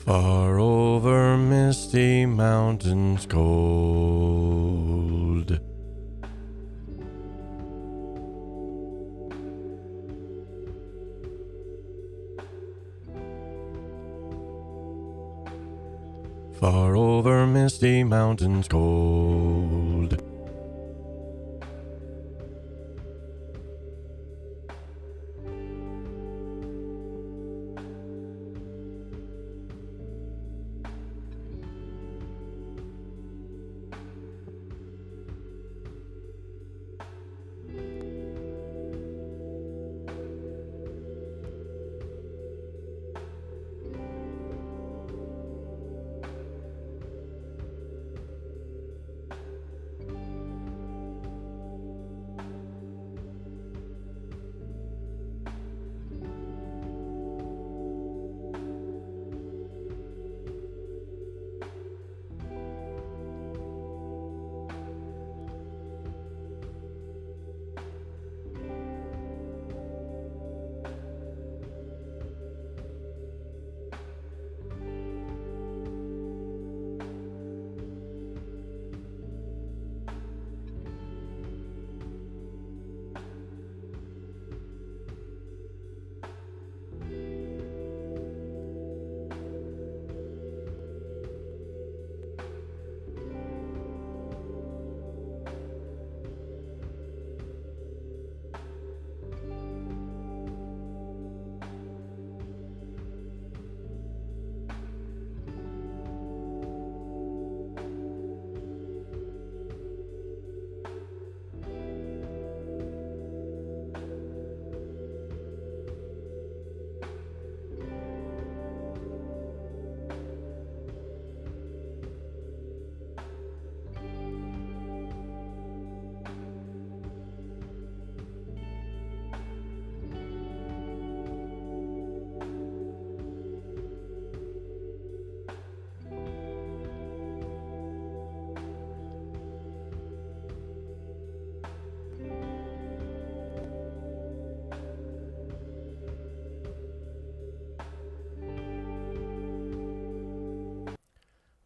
Far over misty mountains cold, far over misty mountains cold,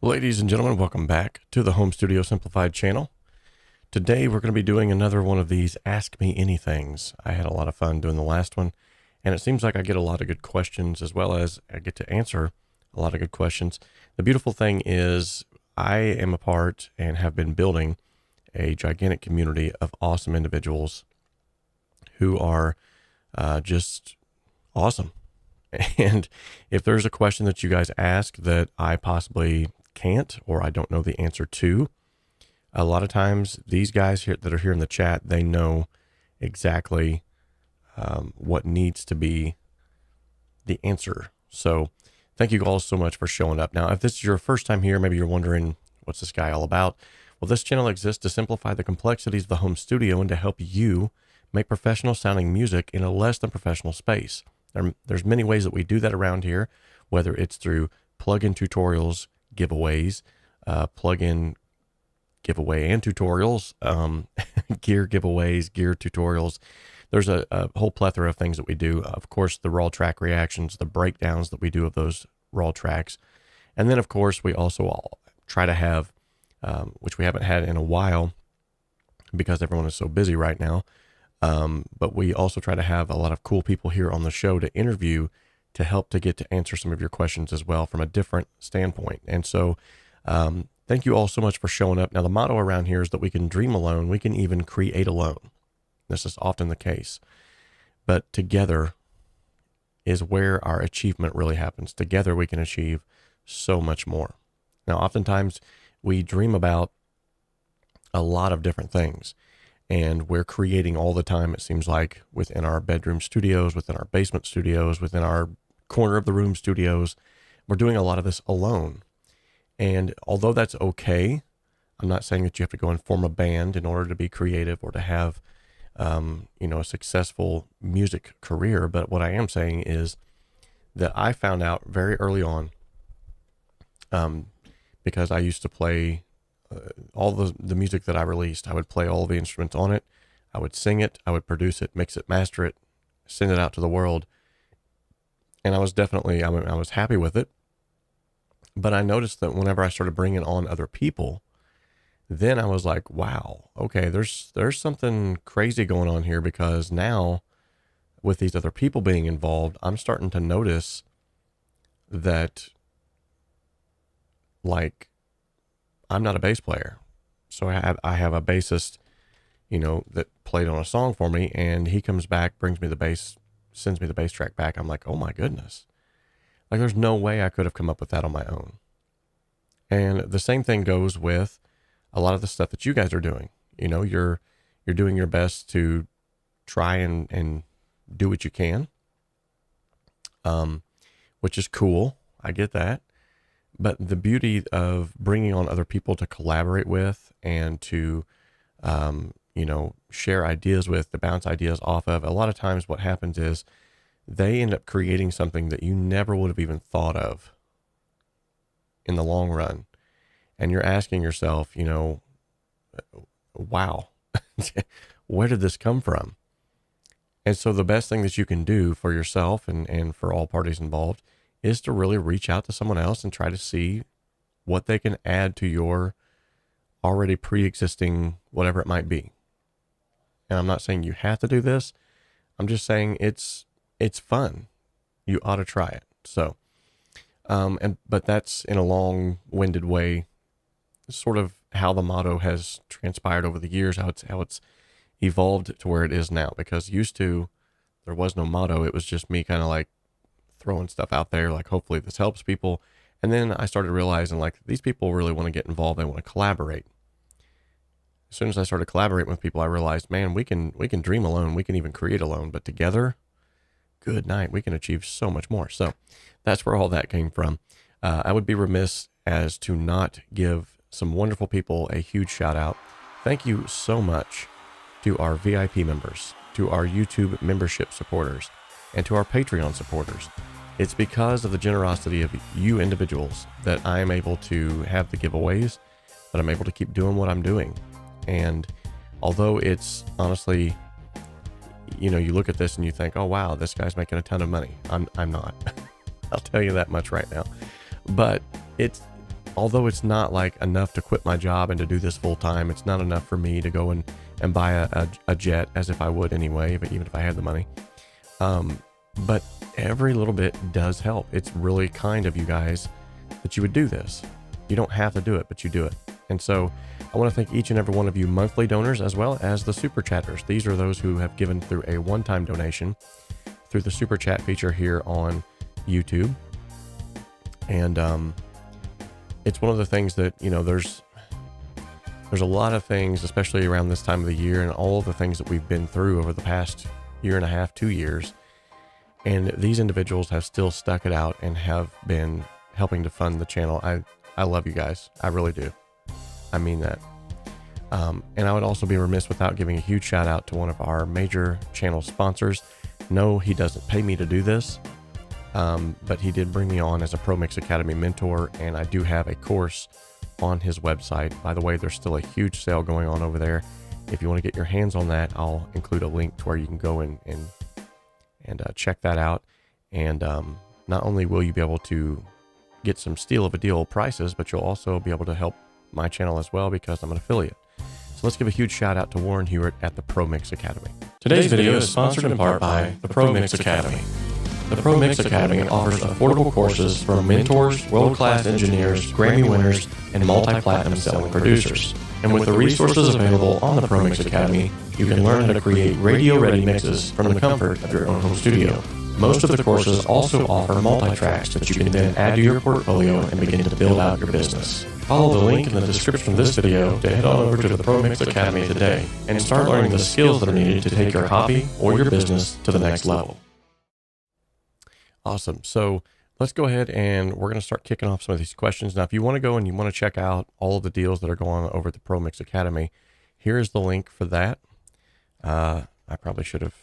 Ladies and gentlemen, welcome back to the Home Studio Simplified channel. Today we're going to be doing another one of these Ask Me Anythings. I had a lot of fun doing the last one, and it seems like I get a lot of good questions as well as I get to answer a lot of good questions. The beautiful thing is I am a part and have been building a gigantic community of awesome individuals who are just awesome. And if there's a question that you guys ask that I possibly can't or I don't know the answer to, a lot of times these guys here that are here in the chat, they know exactly what needs to be the answer. So thank you all so much for showing up. Now, if this is your first time here, maybe you're wondering, what's this guy all about? Well, this channel exists to simplify the complexities of the home studio and to help you make professional sounding music in a less than professional space. There's many ways that we do that around here, whether it's through plug-in tutorials, giveaways, plug-in giveaway and tutorials, gear giveaways, gear tutorials. There's a whole plethora of things that we do. Of course, the raw track reactions, the breakdowns that we do of those raw tracks. And then, of course, we also all try to have, which we haven't had in a while because everyone is so busy right now, but we also try to have a lot of cool people here on the show to interview to help to get to answer some of your questions as well from a different standpoint. And so thank you all so much for showing up. Now, the motto around here is that we can dream alone. We can even create alone. This is often the case. But together is where our achievement really happens. Together we can achieve so much more. Now, oftentimes we dream about a lot of different things. And we're creating all the time, it seems like, within our bedroom studios, within our basement studios, within our corner of the room studios. We're doing a lot of this alone. And although that's okay, I'm not saying that you have to go and form a band in order to be creative or to have, a successful music career. But what I am saying is that I found out very early on, because I used to play all the music that I released. I would play all the instruments on it. I would sing it. I would produce it, mix it, master it, send it out to the world. And I was definitely, I was happy with it. But I noticed that whenever I started bringing on other people, then I was like, wow, okay, there's something crazy going on here, because now with these other people being involved, I'm starting to notice that, like, I'm not a bass player. So I have a bassist, that played on a song for me, and he comes back, brings me the bass, sends me the bass track back. I'm like, oh my goodness. Like, there's no way I could have come up with that on my own. And the same thing goes with a lot of the stuff that you guys are doing. You're doing your best to try and do what you can, which is cool. I get that. But the beauty of bringing on other people to collaborate with and to, share ideas with, to bounce ideas off of, a lot of times what happens is they end up creating something that you never would have even thought of in the long run. And you're asking yourself, wow, where did this come from? And so the best thing that you can do for yourself and for all parties involved is to really reach out to someone else and try to see what they can add to your already pre-existing whatever it might be. And I'm not saying you have to do this. I'm just saying it's fun. You ought to try it. So, but that's in a long-winded way, sort of how the motto has transpired over the years, how it's evolved to where it is now. Because used to, there was no motto. It was just me kind of like throwing stuff out there, like, hopefully this helps people. And then I started realizing, like, these people really want to get involved. They want to collaborate. As soon as I started collaborating with people, I realized, man, we can dream alone. We can even create alone, but together, good night, we can achieve so much more. So that's where all that came from. I would be remiss as to not give some wonderful people a huge shout out. Thank you so much to our VIP members, to our YouTube membership supporters, and to our Patreon supporters. It's because of the generosity of you individuals that I am able to have the giveaways, that I'm able to keep doing what I'm doing. And although it's honestly, you look at this and you think, oh wow, this guy's making a ton of money. I'm not. I'll tell you that much right now. But although it's not like enough to quit my job and to do this full time, it's not enough for me to go and buy a jet, as if I would anyway, but even if I had the money. But every little bit does help. It's really kind of you guys that you would do this. You don't have to do it, but you do it. And so I want to thank each and every one of you monthly donors, as well as the super chatters. These are those who have given through a one-time donation through the super chat feature here on YouTube. And it's one of the things that, there's a lot of things, especially around this time of the year, and all of the things that we've been through over the past year and a half, 2 years. And these individuals have still stuck it out and have been helping to fund the channel. I love you guys. I really do. I mean that. And I would also be remiss without giving a huge shout out to one of our major channel sponsors. No, he doesn't pay me to do this, but he did bring me on as a ProMix Academy mentor, and I do have a course on his website. By the way, there's still a huge sale going on over there. If you want to get your hands on that, I'll include a link to where you can go and check that out. And not only will you be able to get some steal of a deal prices, but you'll also be able to help my channel as well, because I'm an affiliate. So let's give a huge shout out to Warren Hewitt at the ProMix Academy. Today's video is sponsored in part by the ProMix Academy. The ProMix Academy offers affordable courses from mentors, world-class engineers, Grammy winners, and multi-platinum selling producers. And with the resources available on the ProMix Academy, you can learn how to create radio-ready mixes from the comfort of your own home studio. Most of the courses also offer multi-tracks that you can then add to your portfolio and begin to build out your business. Follow the link in the description of this video to head on over to the ProMix Academy today and start learning the skills that are needed to take your hobby or your business to the next level. Awesome. So let's go ahead and we're going to start kicking off some of these questions. Now, if you want to go and you want to check out all of the deals that are going on over at the ProMix Academy, here is the link for that. I probably should have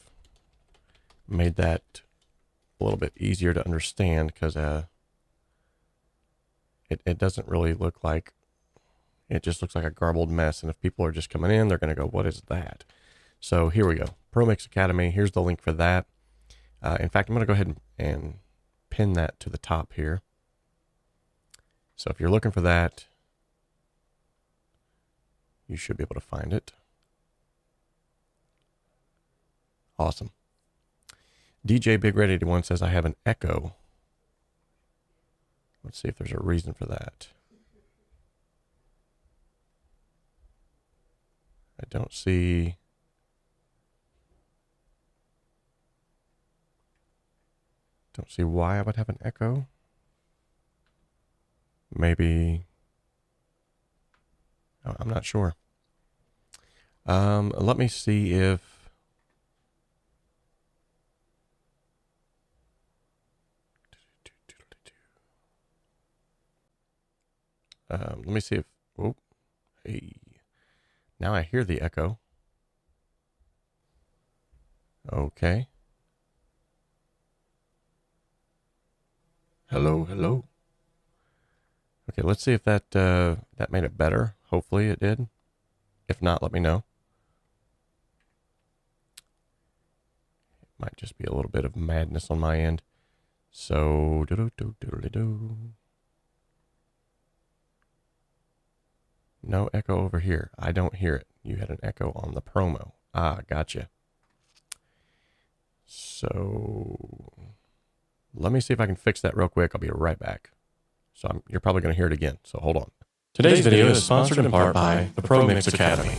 made that a little bit easier to understand, because it doesn't really look like, it just looks like a garbled mess. And if people are just coming in, they're going to go, what is that? So here we go. ProMix Academy. Here's the link for that. In fact, I'm going to go ahead and pin that to the top here. So if you're looking for that, you should be able to find it. Awesome. DJ Big Red 81 says, I have an echo. Let's see if there's a reason for that. I don't see why I would have an echo. Maybe, I'm not sure. Let me see if, let me see if, oh, hey, now I hear the echo. Okay. Hello, hello. Okay, let's see if that that made it better. Hopefully it did. If not, let me know. It might just be a little bit of madness on my end. So, no echo over here. I don't hear it. You had an echo on the promo. Ah, gotcha. So, let me see if I can fix that real quick. I'll be right back. So you're probably going to hear it again. So hold on. Today's video is sponsored in part by the 𝗏𝗵𝗲 Academy.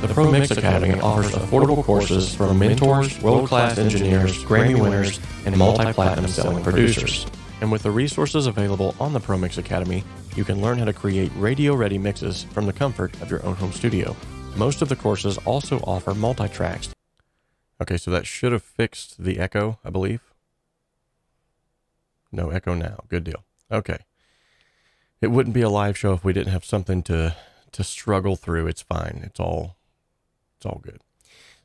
The 𝗏𝗵𝗲 Academy offers affordable courses from mentors, world-class engineers, Grammy winners, and multi-platinum selling producers. And with the resources available on the 𝗏𝗵𝗲 Academy, you can learn how to create radio-ready mixes from the comfort of your own home studio. Most of the courses also offer multi-tracks. Okay, so that should have fixed the echo, I believe. No echo now. Good deal. Okay. It wouldn't be a live show if we didn't have something to struggle through. It's fine. It's all good.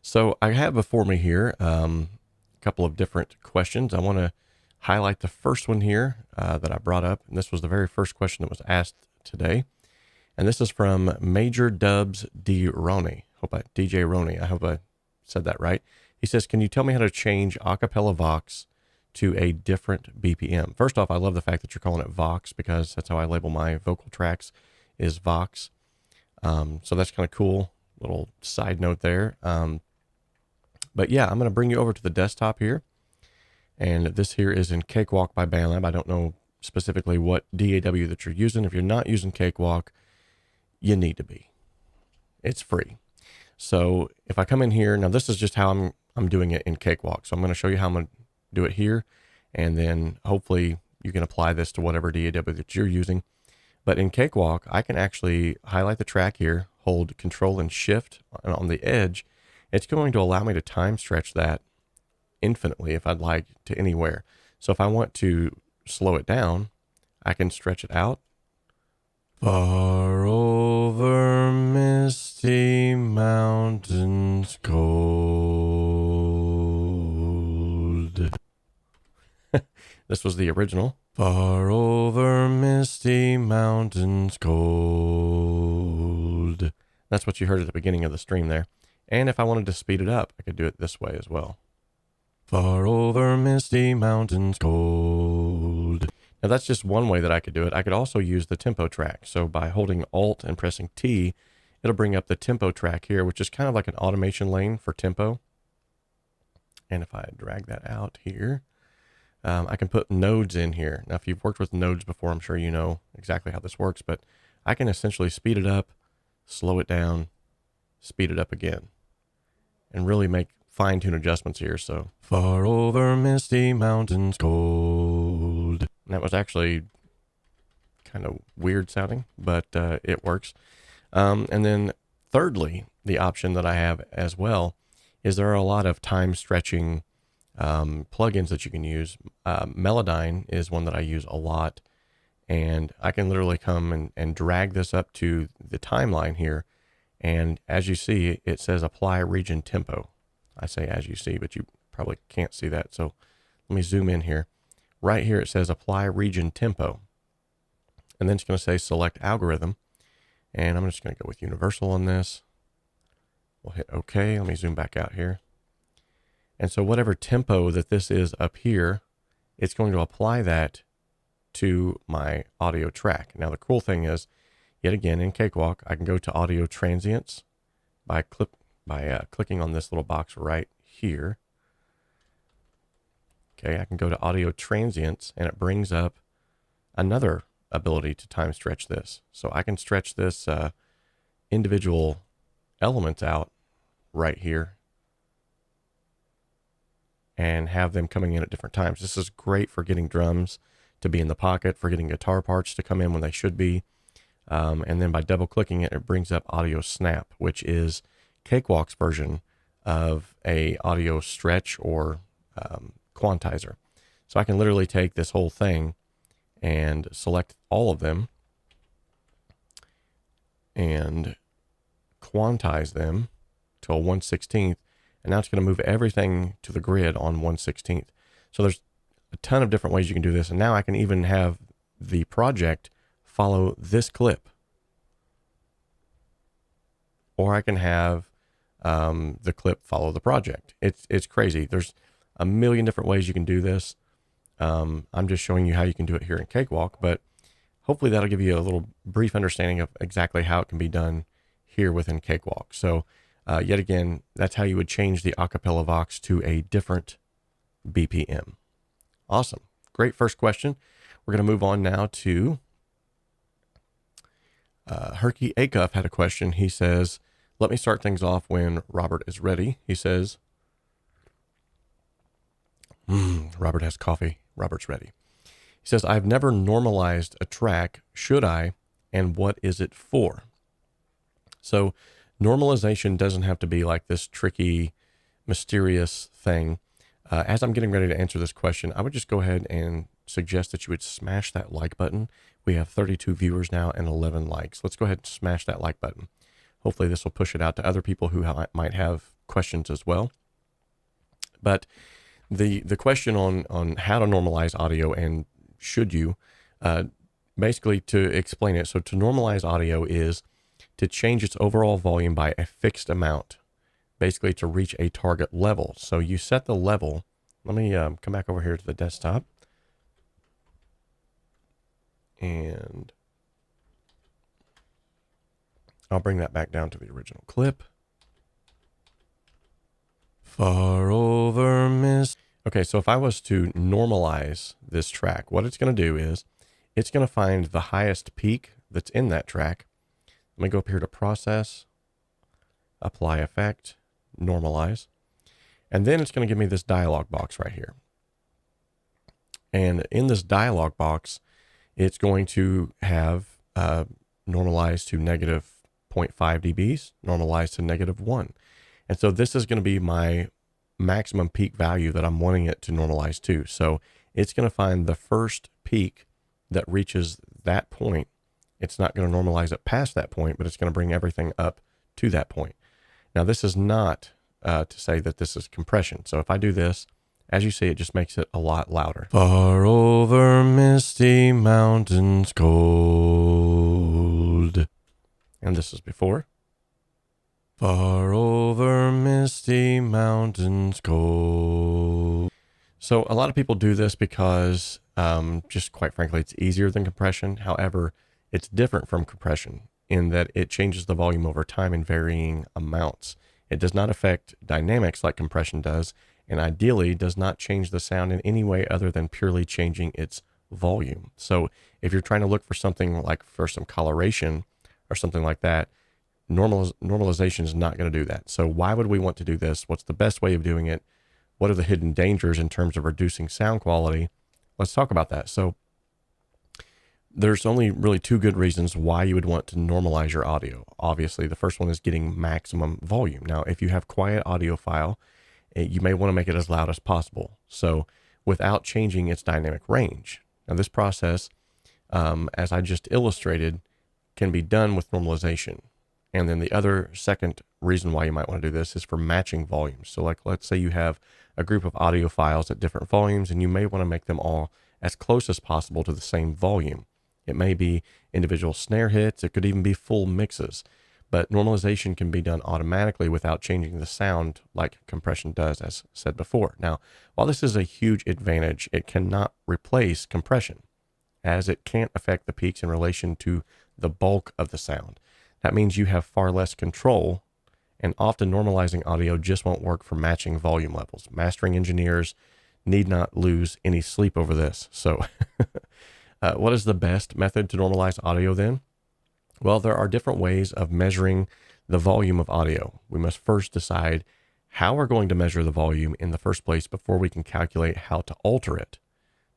So I have before me here a couple of different questions. I want to highlight the first one here that I brought up, and this was the very first question that was asked today. And this is from Major Dubs 𝗏𝗏. DJ Roney. I hope I said that right. He says, "Can you tell me how to change acapella vox to a different BPM?" First off, I love the fact that you're calling it Vox, because that's how I label my vocal tracks, is Vox. So that's kind of cool. Little side note there. But yeah, I'm going to bring you over to the desktop here. And this here is in Cakewalk by BandLab. I don't know specifically what DAW that you're using. If you're not using Cakewalk, you need to be. It's free. So if I come in here, now this is just how I'm doing it in Cakewalk. So I'm going to show you how I'm going to do it here, and then hopefully you can apply this to whatever DAW that you're using. But in Cakewalk, I can actually highlight the track here, hold Control and Shift on the edge. It's going to allow me to time stretch that infinitely if I'd like, to anywhere. So if I want to slow it down, I can stretch it out. Far over misty mountains cold. This was the original. Far over misty mountains cold. That's what you heard at the beginning of the stream there. And if I wanted to speed it up, I could do it this way as well. Far over misty mountains cold. Now that's just one way that I could do it. I could also use the tempo track. So by holding Alt and pressing T, it'll bring up the tempo track here, which is kind of like an automation lane for tempo. And if I drag that out here, I can put nodes in here. Now, if you've worked with nodes before, I'm sure you know exactly how this works, but I can essentially speed it up, slow it down, speed it up again, and really make fine-tune adjustments here. So, far over misty mountains cold. And that was actually kind of weird sounding, but it works. And then thirdly, the option that I have as well is there are a lot of time stretching plugins that you can use. Melodyne is one that I use a lot, and I can literally come and drag this up to the timeline here. And as you see, it says apply region tempo. I say as you see, but you probably can't see that. So let me zoom in here. Right here, it says apply region tempo. And then it's going to say select algorithm. And I'm just going to go with universal on this. We'll hit OK. Let me zoom back out here. And so whatever tempo that this is up here, it's going to apply that to my audio track. Now the cool thing is, yet again in Cakewalk, I can go to audio transients by clicking on this little box right here. Okay, I can go to audio transients and it brings up another ability to time stretch this. So I can stretch this individual elements out right here and have them coming in at different times. This is great for getting drums to be in the pocket, for getting guitar parts to come in when they should be. And then by double clicking it, it brings up audio snap, which is Cakewalk's version of a audio stretch or quantizer. So I can literally take this whole thing and select all of them and quantize them to a 1/16, and now it's going to move everything to the grid on 1/16. So there's a ton of different ways you can do this, and now I can even have the project follow this clip, or I can have the clip follow the project. It's crazy. There's a million different ways you can do this. I'm just showing you how you can do it here in Cakewalk, but hopefully that'll give you a little brief understanding of exactly how it can be done here within Cakewalk. So yet again, that's how you would change the acapella vox to a different BPM. Awesome. Great first question. We're going to move on now to 𝗧𝗵𝗲 had a question. He says, let me start things off when Robert is ready. He says, Robert has coffee. Robert's ready. He says, I've never normalized a track. Should I? And what is it for? So normalization doesn't have to be like this tricky, mysterious thing. As I'm getting ready to answer this question, I would just go ahead and suggest that you would smash that like button. We have 32 viewers now and 11 likes. Let's go ahead and smash that like button. Hopefully this will push it out to other people who might have questions as well. But the question on how to normalize audio and should you, basically to explain it. So to normalize audio is to change its overall volume by a fixed amount, basically to reach a target level. So you set the level. Let me come back over here to the desktop. And I'll bring that back down to the original clip. Far over mist. Okay, so if I was to normalize this track, what it's going to do is it's going to find the highest peak that's in that track. Let me go up here to Process, Apply Effect, Normalize. And then it's going to give me this dialog box right here. And in this dialog box, it's going to have normalized to -0.5 dBs, normalized to -1. And so this is going to be my maximum peak value that I'm wanting it to normalize to. So it's going to find the first peak that reaches that point. It's not going to normalize it past that point, but it's going to bring everything up to that point. Now, this is not to say that this is compression. So if I do this, as you see, it just makes it a lot louder. Far over misty mountains cold. And this is before. Far over misty mountains cold. So a lot of people do this because just quite frankly, it's easier than compression. However, it's different from compression in that it changes the volume over time in varying amounts. It does not affect dynamics like compression does, and ideally does not change the sound in any way other than purely changing its volume. So if you're trying to look for something like for some coloration or something like that, normalization is not going to do that. So why would we want to do this? What's the best way of doing it? What are the hidden dangers in terms of reducing sound quality? Let's talk about that. So there's only really two good reasons why you would want to normalize your audio. Obviously, the first one is getting maximum volume. Now, if you have quiet audio file, you may want to make it as loud as possible. So without changing its dynamic range. Now this process, as I just illustrated, can be done with normalization. And then the other second reason why you might want to do this is for matching volumes. So like, let's say you have a group of audio files at different volumes, and you may want to make them all as close as possible to the same volume. It may be individual snare hits. It could even be full mixes, but normalization can be done automatically without changing the sound like compression does, as said before. Now, while this is a huge advantage, it cannot replace compression. as it can't affect the peaks in relation to the bulk of the sound. That means you have far less control, and often normalizing audio just won't work for matching volume levels. Mastering engineers need not lose any sleep over this. So what is the best method to normalize audio then? Well, there are different ways of measuring the volume of audio. We must first decide how we're going to measure the volume in the first place before we can calculate how to alter it.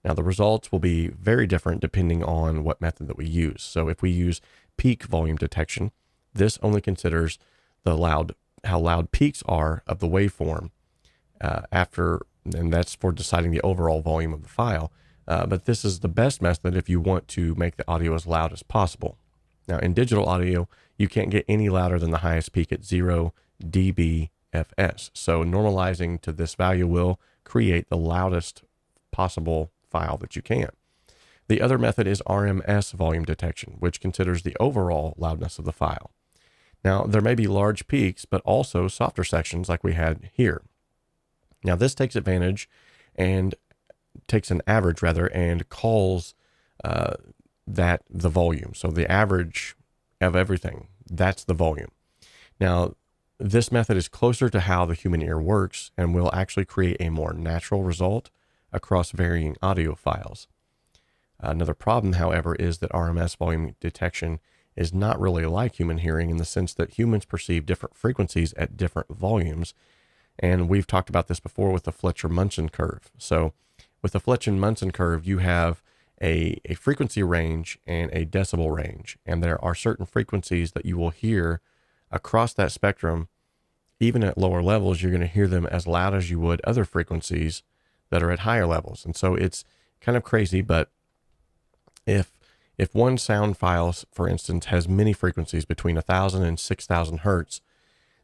Now, the results will be very different depending on what method that we use. So if we use peak volume detection, this only considers how loud peaks are of the waveform and that's for deciding the overall volume of the file. But this is the best method if you want to make the audio as loud as possible. Now, in digital audio, you can't get any louder than the highest peak at 0 dBFS. So normalizing to this value will create the loudest possible file that you can. The other method is RMS volume detection, which considers the overall loudness of the file. Now, there may be large peaks, but also softer sections like we had here. Now, this takes advantage and takes an average rather and calls that the volume. So the average of everything, that's the volume. Now, this method is closer to how the human ear works and will actually create a more natural result across varying audio files. Another problem, however, is that RMS volume detection is not really like human hearing in the sense that humans perceive different frequencies at different volumes. And we've talked about this before with the Fletcher-Munson curve. So with the Fletcher-Munson curve, you have a frequency range and a decibel range. And there are certain frequencies that you will hear across that spectrum. Even at lower levels, you're going to hear them as loud as you would other frequencies that are at higher levels. And so it's kind of crazy, but if one sound file, for instance, has many frequencies between 1,000 and 6,000 hertz,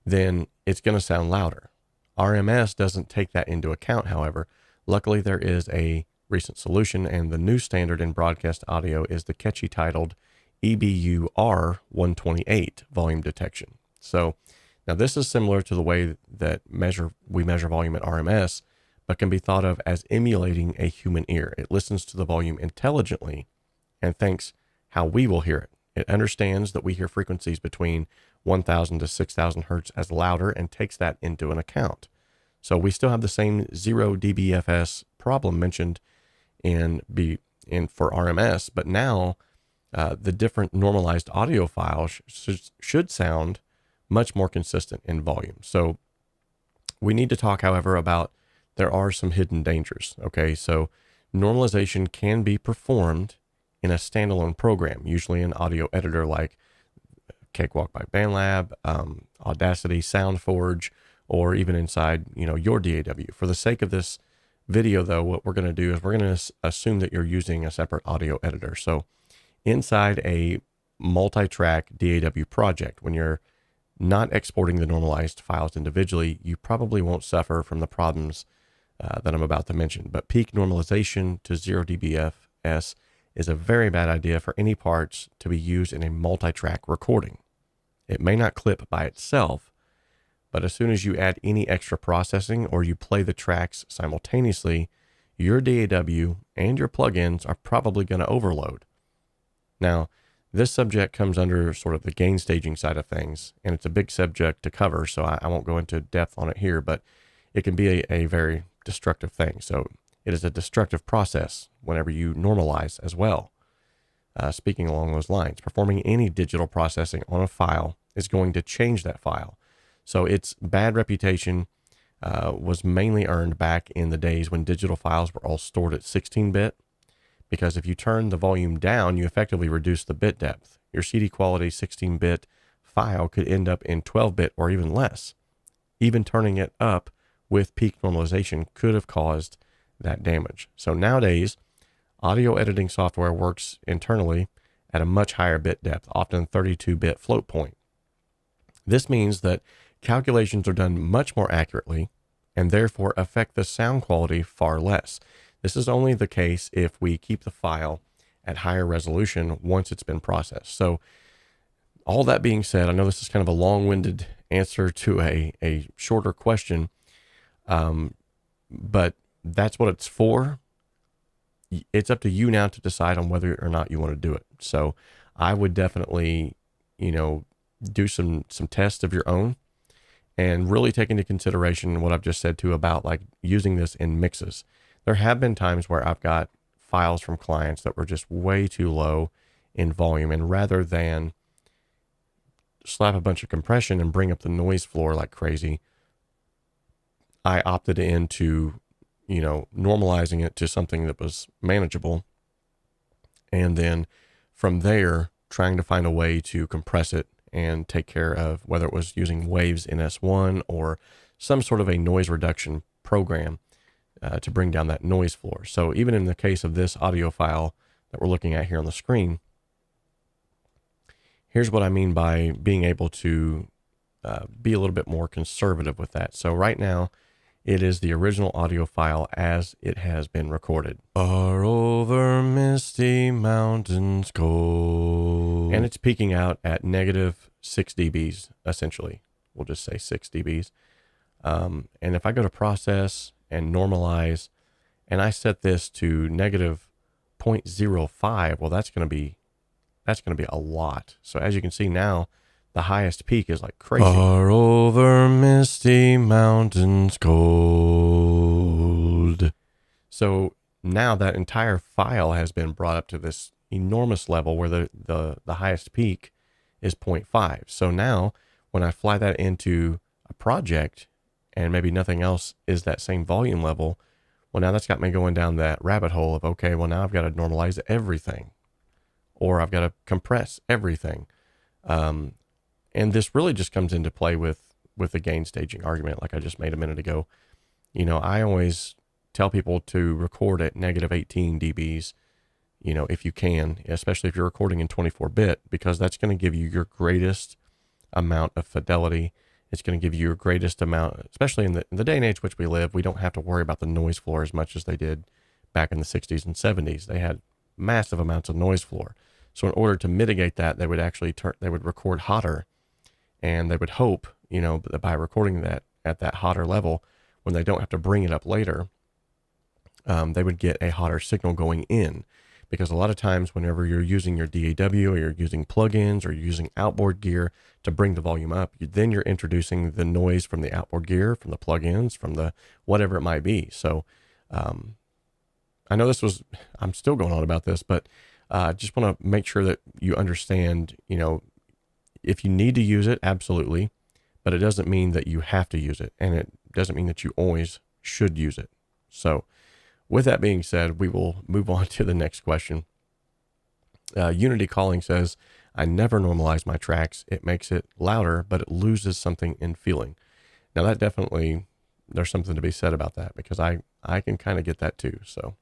then it's going to sound louder. RMS doesn't take that into account, however. Luckily, there is a recent solution, and the new standard in broadcast audio is the catchy titled EBU-R 128 volume detection. So now this is similar to the way that we measure volume at RMS, but can be thought of as emulating a human ear. It listens to the volume intelligently and thinks how we will hear it. It understands that we hear frequencies between 1,000 to 6,000 hertz as louder and takes that into an account. So we still have the same 0 dBFS problem mentioned for RMS, but now the different normalized audio files should sound much more consistent in volume. So we need to talk, however, about there are some hidden dangers. Okay, so normalization can be performed in a standalone program, usually an audio editor like Cakewalk by BandLab, Audacity, SoundForge, or even inside, your DAW. For the sake of this video, though, what we're going to do is we're going to assume that you're using a separate audio editor. So inside a multi-track DAW project, when you're not exporting the normalized files individually, you probably won't suffer from the problems that I'm about to mention. But peak normalization to 0 dBFS is a very bad idea for any parts to be used in a multi-track recording. It may not clip by itself, but as soon as you add any extra processing or you play the tracks simultaneously, your DAW and your plugins are probably going to overload. Now, this subject comes under sort of the gain staging side of things, and it's a big subject to cover, so I won't go into depth on it here, but it can be a very destructive thing. So it is a destructive process whenever you normalize as well. Speaking along those lines, performing any digital processing on a file is going to change that file. So its bad reputation was mainly earned back in the days when digital files were all stored at 16-bit, because if you turn the volume down, you effectively reduce the bit depth. Your CD quality 16-bit file could end up in 12-bit or even less. Even turning it up with peak normalization could have caused that damage. So nowadays, audio editing software works internally at a much higher bit depth, often 32-bit float point. This means that calculations are done much more accurately and therefore affect the sound quality far less. This is only the case if we keep the file at higher resolution once it's been processed. So all that being said, I know this is kind of a long-winded answer to a shorter question, but that's what it's for. it's up to you now to decide on whether or not you want to do it. So I would definitely, do some tests of your own and really take into consideration what I've just said too about like using this in mixes. There have been times where I've got files from clients that were just way too low in volume, and rather than slap a bunch of compression and bring up the noise floor like crazy, I opted into, normalizing it to something that was manageable. And then from there, trying to find a way to compress it and take care of whether it was using waves in S1 or some sort of a noise reduction program to bring down that noise floor. So even in the case of this audio file that we're looking at here on the screen, here's what I mean by being able to be a little bit more conservative with that. So right now, it is the original audio file as it has been recorded. Far over misty mountains cold. And it's peaking out at -6 dBs, essentially. We'll just say 6 dBs. And if I go to process and normalize, and I set this to -0.05, well, that's going to be a lot. So as you can see now, the highest peak is like crazy. Far over misty mountains cold. So now that entire file has been brought up to this enormous level where the highest peak is 0.5. So now when I fly that into a project and maybe nothing else is that same volume level, well, now that's got me going down that rabbit hole of, okay, well, now I've got to normalize everything, or I've got to compress everything. And this really just comes into play with the gain staging argument, like I just made a minute ago. I always tell people to record at -18 dBs, if you can, especially if you're recording in 24-bit, because that's going to give you your greatest amount of fidelity. It's going to give you your greatest amount, especially in the day and age which we live. We don't have to worry about the noise floor as much as they did back in the 60s and 70s. They had massive amounts of noise floor. So in order to mitigate that, they would actually they would record hotter. And they would hope, that by recording that at that hotter level, when they don't have to bring it up later, they would get a hotter signal going in. Because a lot of times whenever you're using your DAW or you're using plugins or you're using outboard gear to bring the volume up, then you're introducing the noise from the outboard gear, from the plugins, from the whatever it might be. So I know I'm still going on about this, but I just want to make sure that you understand, if you need to use it, absolutely, but it doesn't mean that you have to use it, and it doesn't mean that you always should use it. So with that being said, we will move on to the next question. Unity Calling says, I never normalize my tracks. It makes it louder, but it loses something in feeling. Now that definitely, there's something to be said about that, because I can kind of get that too. So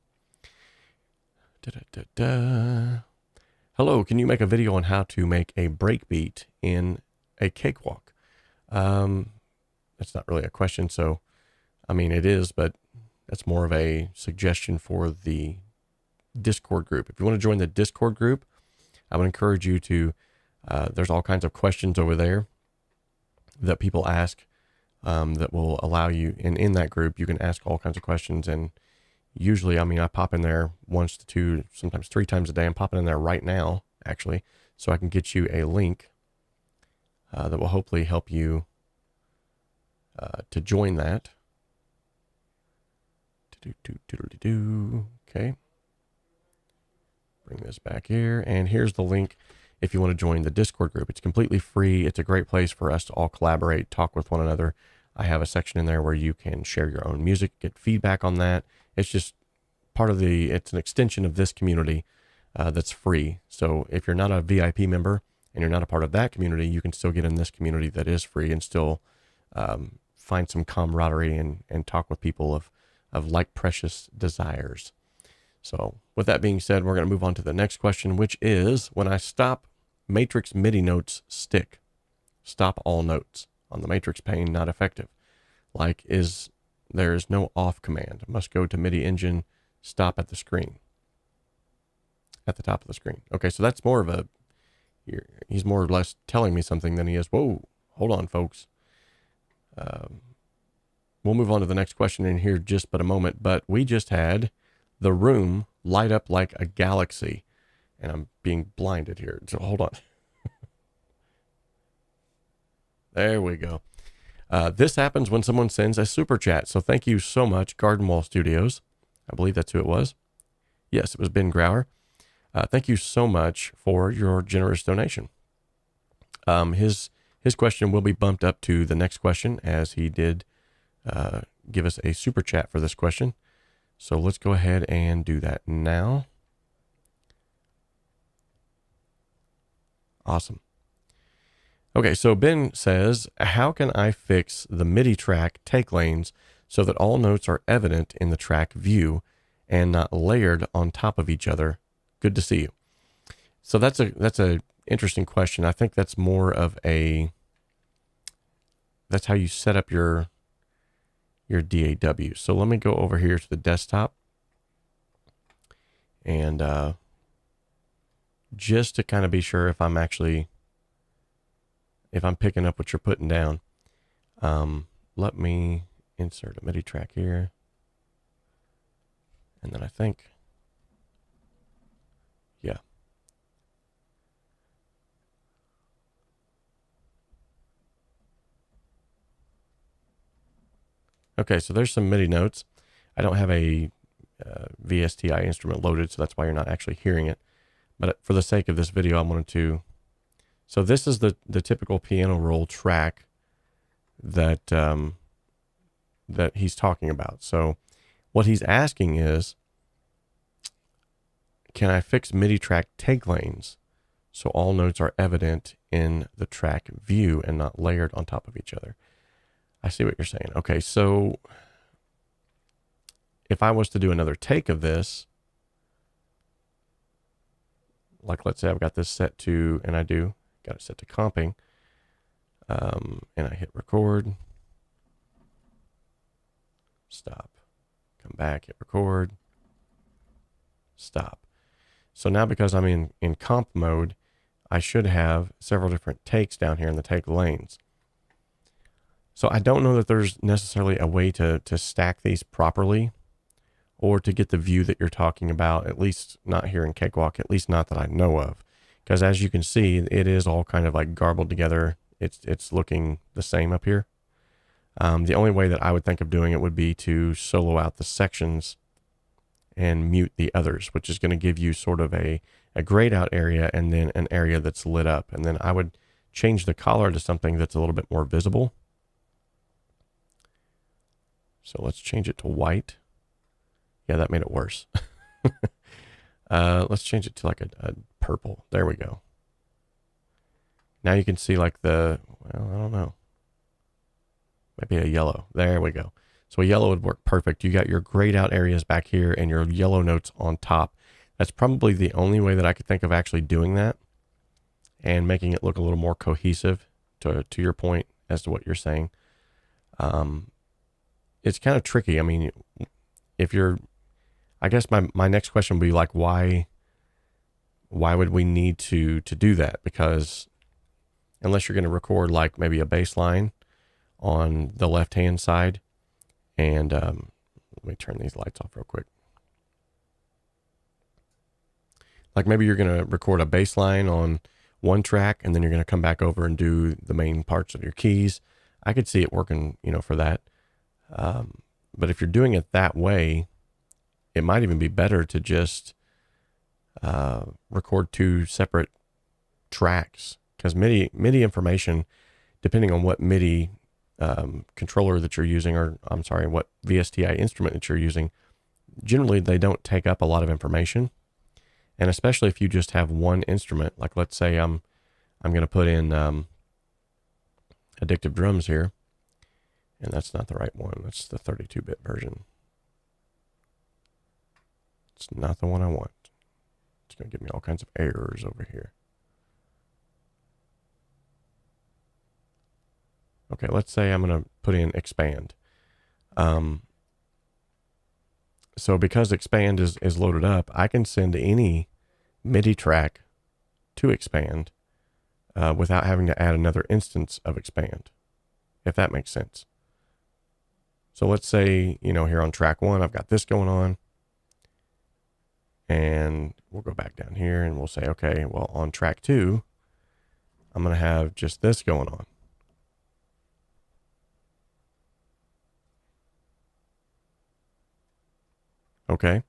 hello, can you make a video on how to make a breakbeat in a cakewalk? That's not really a question. So, I mean, it is, but that's more of a suggestion for the Discord group. If you want to join the Discord group, I would encourage you to, there's all kinds of questions over there that people ask that will allow you, and in that group, you can ask all kinds of questions. And usually, I mean, I pop in there once to 2, sometimes 3 times a day. I'm popping in there right now, actually, so I can get you a link that will hopefully help you to join that. Okay. Bring this back here, and here's the link if you want to join the Discord group. It's completely free. It's a great place for us to all collaborate, talk with one another. I have a section in there where you can share your own music, get feedback on that. It's just part of it's an extension of this community that's free. So if you're not a VIP member and you're not a part of that community, you can still get in this community that is free and still find some camaraderie and talk with people of like precious desires. So with that being said, we're going to move on to the next question, which is, when I stop matrix MIDI notes stick, stop all notes on the matrix pane, not effective. Like, there is no off command. Must go to MIDI engine, stop at the screen, at the top of the screen. Okay, so that's more of he's more or less telling me something than he is, whoa, hold on, folks. We'll move on to the next question in here just but a moment, but we just had the room light up like a galaxy. And I'm being blinded here. So hold on. There we go. This happens when someone sends a super chat. So thank you so much, Garden Wall Studios. I believe that's who it was. Yes, it was Ben Grauer. Thank you so much for your generous donation. His question will be bumped up to the next question, as he did give us a super chat for this question. So let's go ahead and do that now. Awesome. Okay, so Ben says, how can I fix the MIDI track take lanes so that all notes are evident in the track view and not layered on top of each other? Good to see you. So that's a interesting question. I think that's more of that's how you set up your DAW. So let me go over here to the desktop, and just to kind of be sure if I'm picking up what you're putting down, let me insert a MIDI track here. And then I think, yeah. Okay, so there's some MIDI notes. I don't have a VSTI instrument loaded, so that's why you're not actually hearing it. But for the sake of this video, I wanted to. So this is the typical piano roll track that that he's talking about. So what he's asking is, can I fix MIDI track take lanes so all notes are evident in the track view and not layered on top of each other? I see what you're saying. Okay, so if I was to do another take of this, like let's say I've got this set to, and I do, got it set to comping, and I hit record, stop, come back, hit record, stop. So now because I'm in comp mode, I should have several different takes down here in the take lanes. So I don't know that there's necessarily a way to stack these properly or to get the view that you're talking about, at least not here in Cakewalk, at least not that I know of. Because as you can see, it is all kind of like garbled together. It's looking the same up here. The only way that I would think of doing it would be to solo out the sections and mute the others, which is going to give you sort of a grayed out area and then an area that's lit up. And then I would change the color to something that's a little bit more visible. So let's change it to white. Yeah, that made it worse. Let's change it to like a purple. There we go. Now you can see like well, I don't know. Maybe a yellow. There we go. So a yellow would work perfect. You got your grayed out areas back here and your yellow notes on top. That's probably the only way that I could think of actually doing that and making it look a little more cohesive to your point as to what you're saying. It's kind of tricky. I mean, I guess my next question would be like, why would we need to do that? Because unless you're going to record like maybe a bass line on the left-hand side, and let me turn these lights off real quick. Like maybe you're going to record a bass line on one track, and then you're going to come back over and do the main parts of your keys. I could see it working, for that. But if you're doing it that way, it might even be better to just record two separate tracks, because MIDI information, depending on what MIDI controller that you're using, or I'm sorry, what VSTI instrument that you're using, generally they don't take up a lot of information. And especially if you just have one instrument, like let's say I'm going to put in Addictive Drums here, and that's not the right one. That's the 32-bit version. It's not the one I want. It's going to give me all kinds of errors over here. Okay, let's say I'm going to put in Expand. So because Expand is loaded up, I can send any MIDI track to Expand without having to add another instance of Expand, if that makes sense. So let's say, here on track 1, I've got this going on. And we'll go back down here and we'll say, okay, well, on track 2, I'm going to have just this going on. Okay,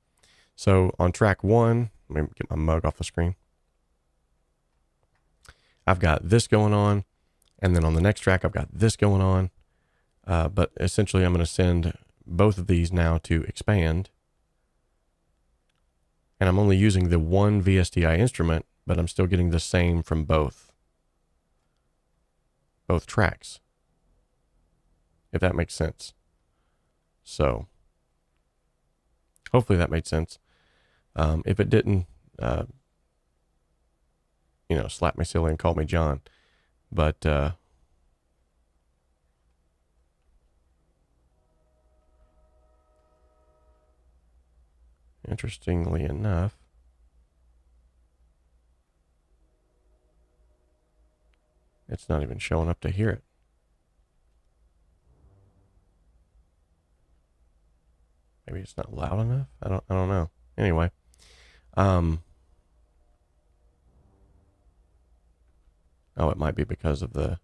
so on track 1, let me get my mug off the screen. I've got this going on, and then on the next track, I've got this going on. But essentially, I'm going to send both of these now to expand. And I'm only using the one VSTI instrument, but I'm still getting the same from both tracks, if that makes sense. So hopefully that made sense. If it didn't, slap me silly and call me John. But interestingly enough, it's not even showing up to hear it. Maybe it's not loud enough. I don't know. Anyway, oh, it might be because of the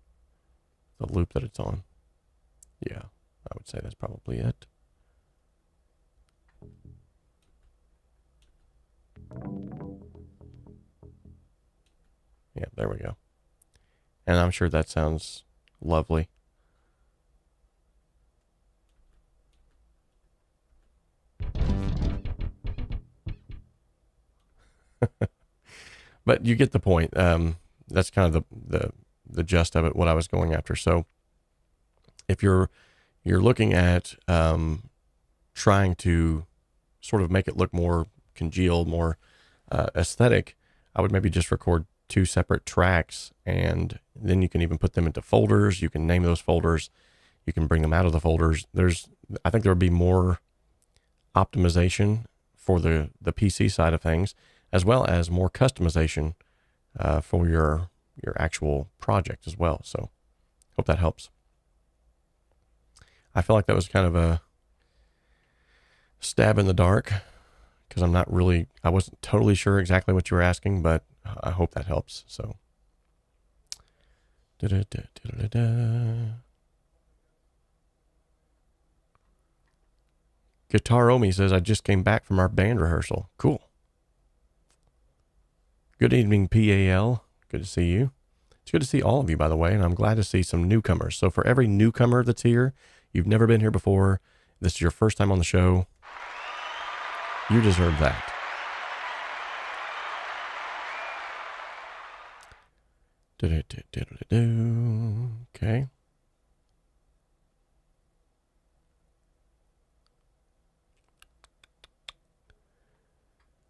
loop that it's on. Yeah, I would say that's probably it. Yeah, there we go. And I'm sure that sounds lovely. But you get the point. That's kind of the gist of it, what I was going after. So if you're looking at trying to sort of make it look more congealed, more aesthetic, I would maybe just record 2 separate tracks, and then you can even put them into folders. You can name those folders. You can bring them out of the folders. I think there would be more optimization for the PC side of things, as well as more customization for your actual project as well. So hope that helps. I feel like that was kind of a stab in the dark, because I wasn't totally sure exactly what you were asking, but I hope that helps. So 𝗬𝗏𝗧𝗵𝗲 says, I just came back from our band rehearsal. Cool. Good evening, PAL. Good to see you. It's good to see all of you, by the way, and I'm glad to see some newcomers. So for every newcomer that's here, you've never been here before, this is your first time on the show, you deserve that. Okay.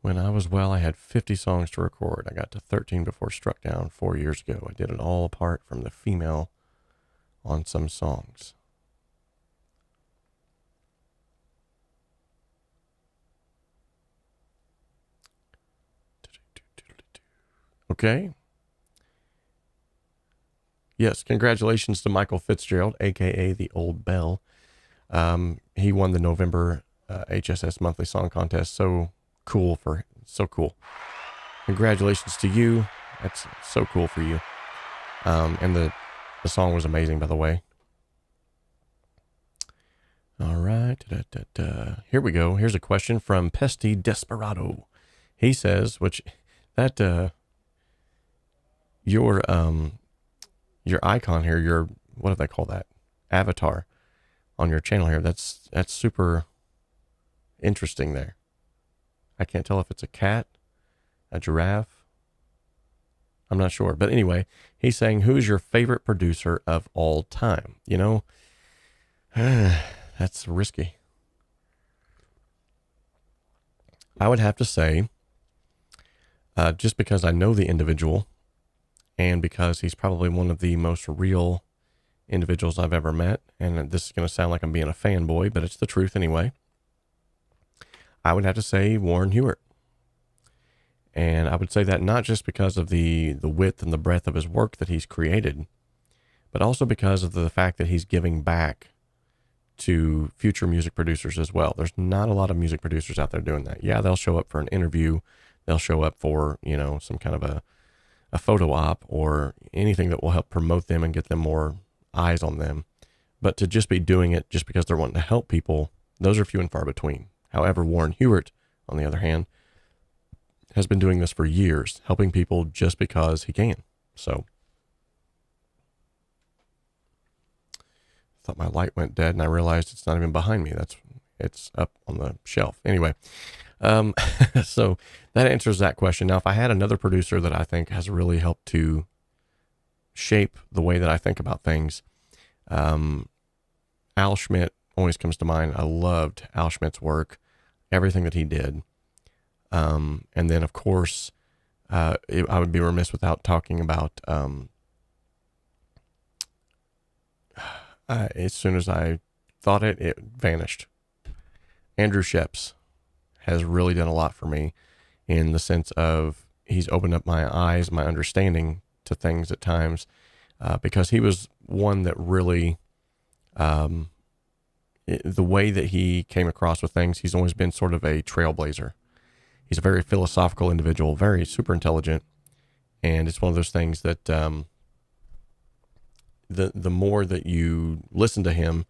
When I was well, I had 50 songs to record. I got to 13 before Struck Down 4 years ago. I did it all apart from the female on some songs. Okay. Yes, congratulations to Michael Fitzgerald, aka the Old Bell. He won the November HSS Monthly Song Contest. So cool Congratulations to you. That's so cool for you. And the song was amazing, by the way. All right. Here we go. Here's a question from Pesty Desperado. He says, your icon here, what do they call that? Avatar on your channel here. That's super interesting there. I can't tell if it's a cat, a giraffe. I'm not sure. But anyway, he's saying, who's your favorite producer of all time? You know, that's risky. I would have to say, just because I know the individual, and because he's probably one of the most real individuals I've ever met, and this is going to sound like I'm being a fanboy, but it's the truth anyway, I would have to say Warren Huart. And I would say that not just because of the width and the breadth of his work that he's created, but also because of the fact that he's giving back to future music producers as well. There's not a lot of music producers out there doing that. Yeah, they'll show up for an interview. They'll show up for, you know, some kind of a photo op or anything that will help promote them and get them more eyes on them. But to just be doing it just because they're wanting to help people, those are few and far between. However, Warren Ewart, on the other hand, has been doing this for years, helping people just because he can. So I thought my light went dead and I realized it's not even behind me. It's up on the shelf. Anyway, so that answers that question. Now, if I had another producer that I think has really helped to shape the way that I think about things, Al Schmidt always comes to mind. I loved Al Schmidt's work, everything that he did. And then, of course, I would be remiss without talking about, as soon as I thought it vanished. Andrew Scheps has really done a lot for me in the sense of he's opened up my eyes, my understanding to things at times, because he was one that really, the way that he came across with things, he's always been sort of a trailblazer. He's a very philosophical individual, very super intelligent. And it's one of those things that, the more that you listen to him,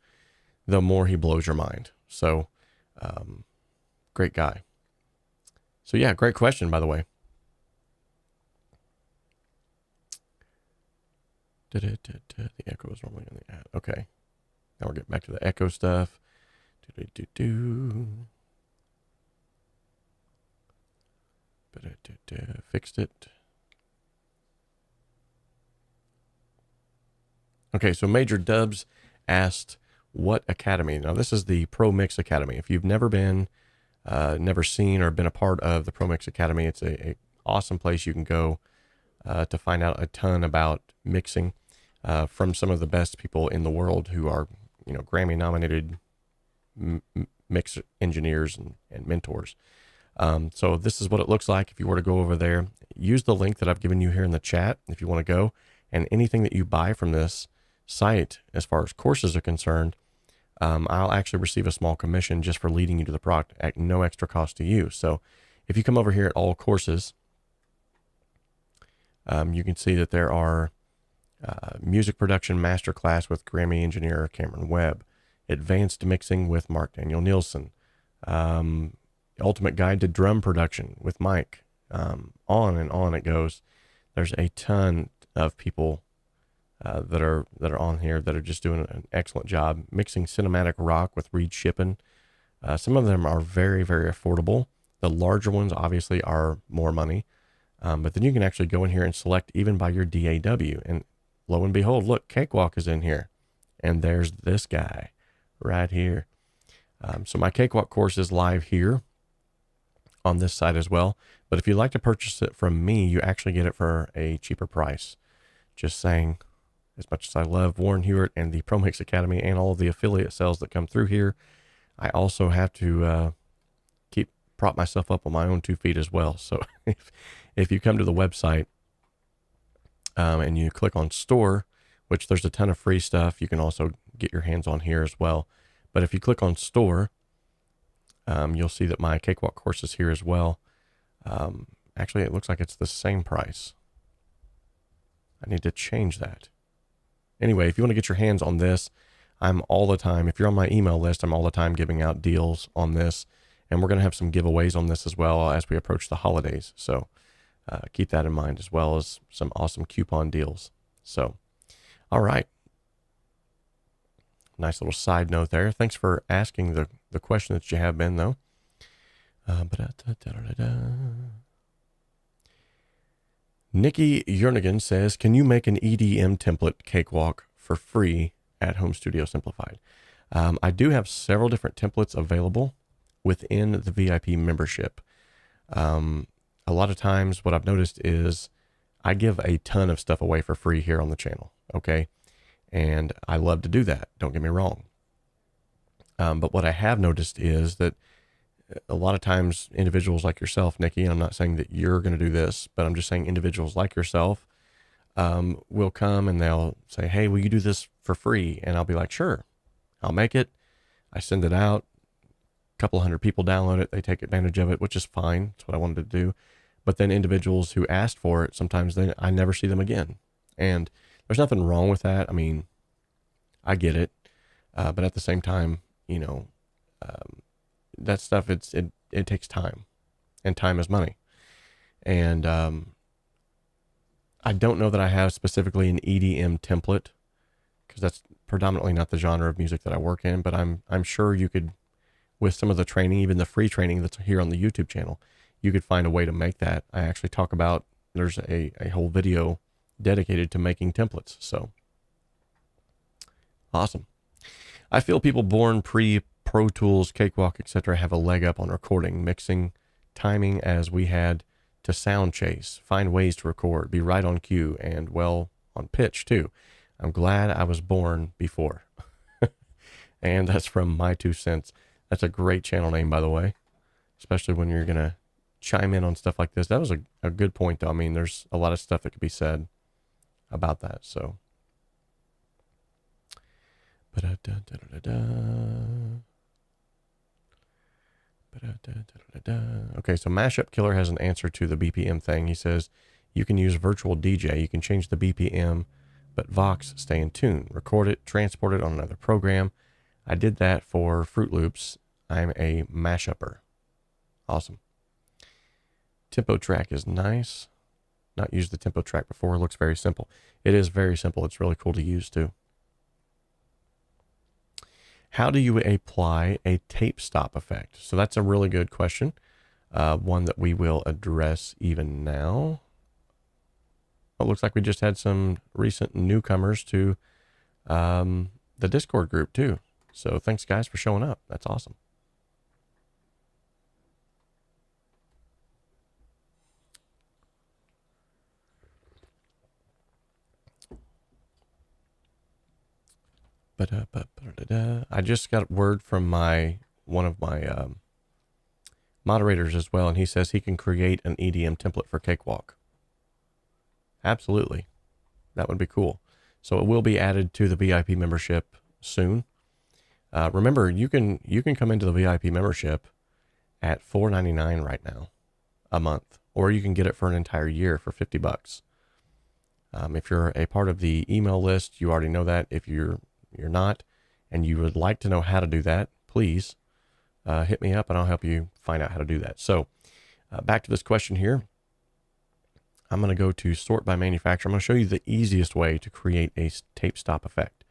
the more he blows your mind. So, great guy. So yeah, great question, by the way. The echo is normally on the ad. Okay. Now we're getting back to the echo stuff. Fixed it. Okay, so Major Dubs asked, what academy? Now, this is the Pro Mix Academy. If you've never been, never seen or been a part of the Pro Mix Academy, it's a awesome place you can go to find out a ton about mixing from some of the best people in the world who are, you know, Grammy-nominated mix engineers and mentors. So this is what it looks like if you were to go over there. Use the link that I've given you here in the chat if you want to go. And anything that you buy from this site, as far as courses are concerned, I'll actually receive a small commission just for leading you to the product at no extra cost to you. So if you come over here at all courses, you can see that there are music production masterclass with Grammy engineer Cameron Webb, advanced mixing with Mark Daniel Nielsen, ultimate guide to drum production with Mike, on and on it goes. There's a ton of people that are on here that are just doing an excellent job mixing cinematic rock with Reed Shippen. Some of them are very, very affordable. The larger ones obviously are more money, but then you can actually go in here and select even by your DAW. And lo and behold, look, Cakewalk is in here, and there's this guy right here. So my Cakewalk course is live here on this site as well. But if you'd like to purchase it from me, you actually get it for a cheaper price. Just saying, as much as I love Warren Ewart and the Pro Mix Academy and all of the affiliate sales that come through here, I also have to prop myself up on my own 2 feet as well. So if you come to the website and you click on store, which there's a ton of free stuff, you can also get your hands on here as well. But if you click on store, you'll see that my Cakewalk course is here as well. Actually, it looks like it's the same price. I need to change that. Anyway, if you want to get your hands on this, I'm all the time, if you're on my email list, I'm all the time giving out deals on this. And we're going to have some giveaways on this as well as we approach the holidays. So keep that in mind, as well as some awesome coupon deals. So, all right. Nice little side note there. Thanks for asking the question that you have been, though. Nikki Jernigan says, can you make an EDM template Cakewalk for free at Home Studio Simplified? I do have several different templates available within the VIP membership. A lot of times what I've noticed is I give a ton of stuff away for free here on the channel. Okay. And I love to do that. Don't get me wrong. But what I have noticed is that a lot of times individuals like yourself, Nikki, and I'm not saying that you're going to do this, but I'm just saying individuals like yourself will come and they'll say, hey, will you do this for free? And I'll be like, sure, I'll make it. I send it out, a couple hundred people download it, they take advantage of it, which is fine. That's what I wanted to do. But then individuals who asked for it, sometimes I never see them again. And there's nothing wrong with that. I mean, I get it. But at the same time, you know, that stuff, it takes time, and time is money. And I don't know that I have specifically an EDM template, because that's predominantly not the genre of music that I work in, but I'm sure you could, with some of the training, even the free training that's here on the YouTube channel, you could find a way to make that. I actually talk about, there's a whole video dedicated to making templates. So awesome. I feel people born pre-Pro Tools, Cakewalk, etc. have a leg up on recording, mixing, timing, as we had to sound chase, find ways to record, be right on cue, and well on pitch too. I'm glad I was born before. And that's from My 2 Cents. That's a great channel name, by the way, especially when you're going to chime in on stuff like this. That was a good point, though. I mean, there's a lot of stuff that could be said about that. So, okay, so Mashup Killer has an answer to the BPM thing. He says, you can use virtual DJ. You can change the BPM, but Vox stay in tune. Record it, transport it on another program. I did that for Fruit Loops. I'm a mashupper. Awesome. Tempo track is nice. Not used the tempo track before. It looks very simple. It is very simple. It's really cool to use too. How do you apply a tape stop effect? So that's a really good question. One that we will address even now. It looks like we just had some recent newcomers to the Discord group too. So thanks guys for showing up. That's awesome. I just got word from one of my moderators as well, and he says he can create an EDM template for Cakewalk. Absolutely. That would be cool. So it will be added to the VIP membership soon. Remember, you can come into the VIP membership at $4.99 right now a month, or you can get it for an entire year for $50. If you're a part of the email list, you already know that. If you're not, and you would like to know how to do that, please hit me up and I'll help you find out how to do that. So back to this question here. I'm going to go to sort by manufacturer. I'm going to show you the easiest way to create a tape stop effect.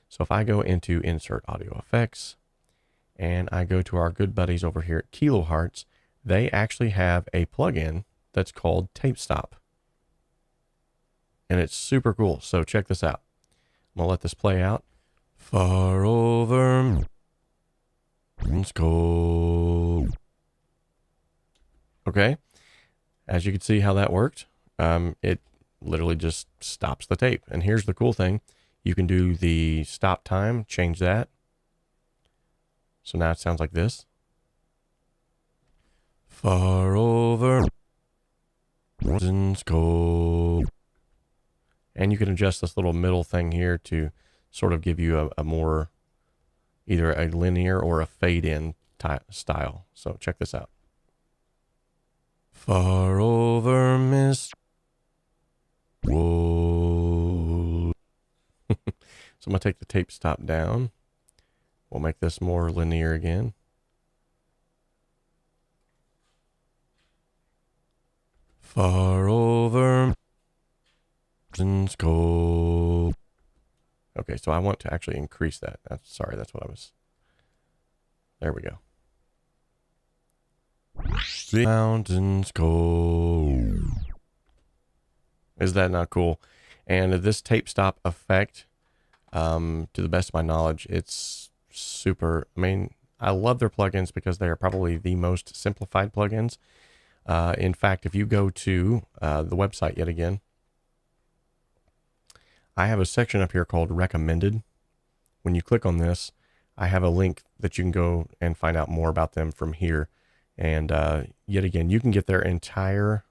So if I go into insert audio effects and I go to our good buddies over here at Kilohertz, they actually have a plugin that's called tape stop. And it's super cool. So check this out. I'm going to let this play out. Far over. Let's go. Okay. As you can see how that worked, it literally just stops the tape. And here's the cool thing. You can do the stop time, change that. So now it sounds like this. Far over. Let's go. And you can adjust this little middle thing here to sort of give you a more, either a linear or a fade in style. So check this out. Far over mist. Whoa. So I'm going to take the tape stop down. We'll make this more linear again. Far over. Let's go. Okay, so I want to actually increase that. Sorry, that's what I was. There we go. Mountains go. Is that not cool? And this tape stop effect, to the best of my knowledge, it's super. I mean, I love their plugins because they are probably the most simplified plugins. In fact, if you go to the website yet again, I have a section up here called Recommended. When you click on this, I have a link that you can go and find out more about them from here. And yet again, you can get their entire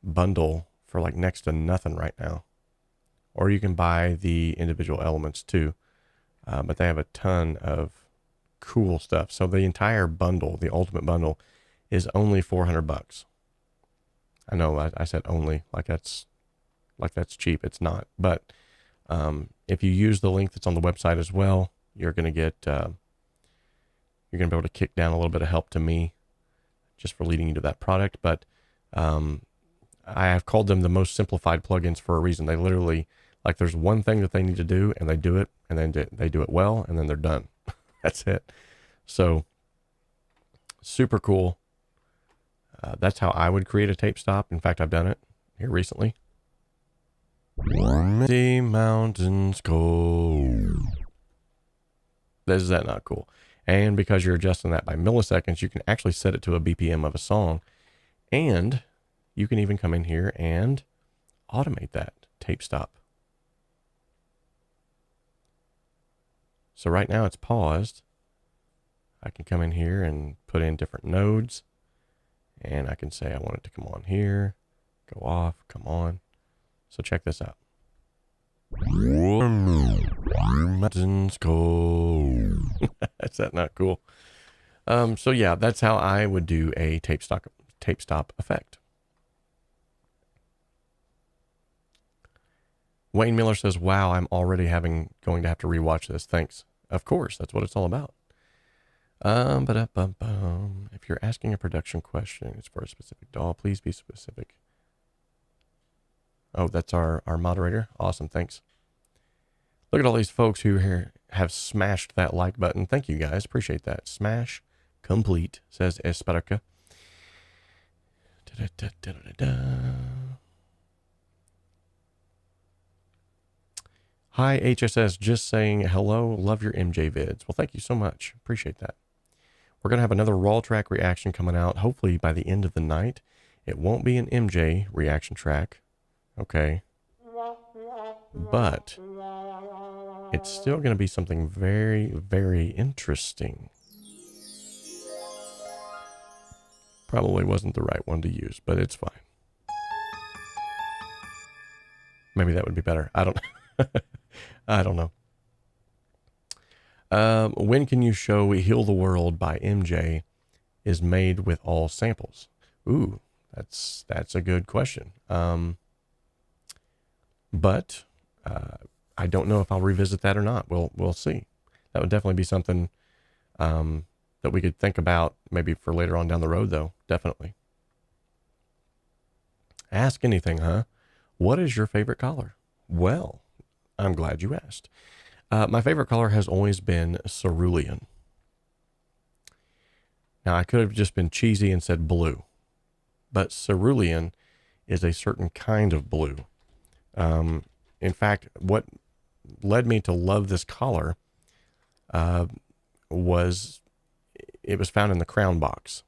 bundle for like next to nothing right now. Or you can buy the individual elements too. But they have a ton of cool stuff. So the entire bundle, the ultimate bundle, is only $400. I know I said only, like that's cheap. It's not. But if you use the link that's on the website as well, you're going to get, you're going to be able to kick down a little bit of help to me just for leading you to that product. But I have called them the most simplified plugins for a reason. They literally, like, there's one thing that they need to do, and they do it, and then they do it well, and then they're done. That's it. So super cool. That's how I would create a tape stop. In fact, I've done it here recently. The mountains go. Is that not cool? And because you're adjusting that by milliseconds, you can actually set it to a BPM of a song. And you can even come in here and automate that tape stop. So right now it's paused. I can come in here and put in different nodes. And I can say I want it to come on here, go off, come on. So check this out. Mountains go. Is that not cool? So yeah, that's how I would do a tape stop effect. Wayne Miller says, wow, I'm already going to have to rewatch this. Thanks. Of course, that's what it's all about. If you're asking a production question, it's for a specific DAW, please be specific. Oh, that's our moderator. Awesome. Thanks. Look at all these folks who have smashed that like button. Thank you guys. Appreciate that. Smash complete, says 𝗧𝗵𝗲. Hi, HSS. Just saying hello. Love your MJ vids. Well, thank you so much. Appreciate that. We're going to have another raw track reaction coming out, hopefully by the end of the night. It won't be an MJ reaction track. Okay. But it's still going to be something very, very interesting. Probably wasn't the right one to use, but it's fine. Maybe that would be better. I don't I don't know. When can you show Heal the World by MJ is made with all samples? Ooh, that's a good question. But I don't know if I'll revisit that or not. We'll see. That would definitely be something that we could think about maybe for later on down the road, though. Definitely. Ask anything, huh? What is your favorite color? Well, I'm glad you asked. My favorite color has always been cerulean. Now, I could have just been cheesy and said blue, but cerulean is a certain kind of blue. In fact, what led me to love this color was it was found in the Crown box.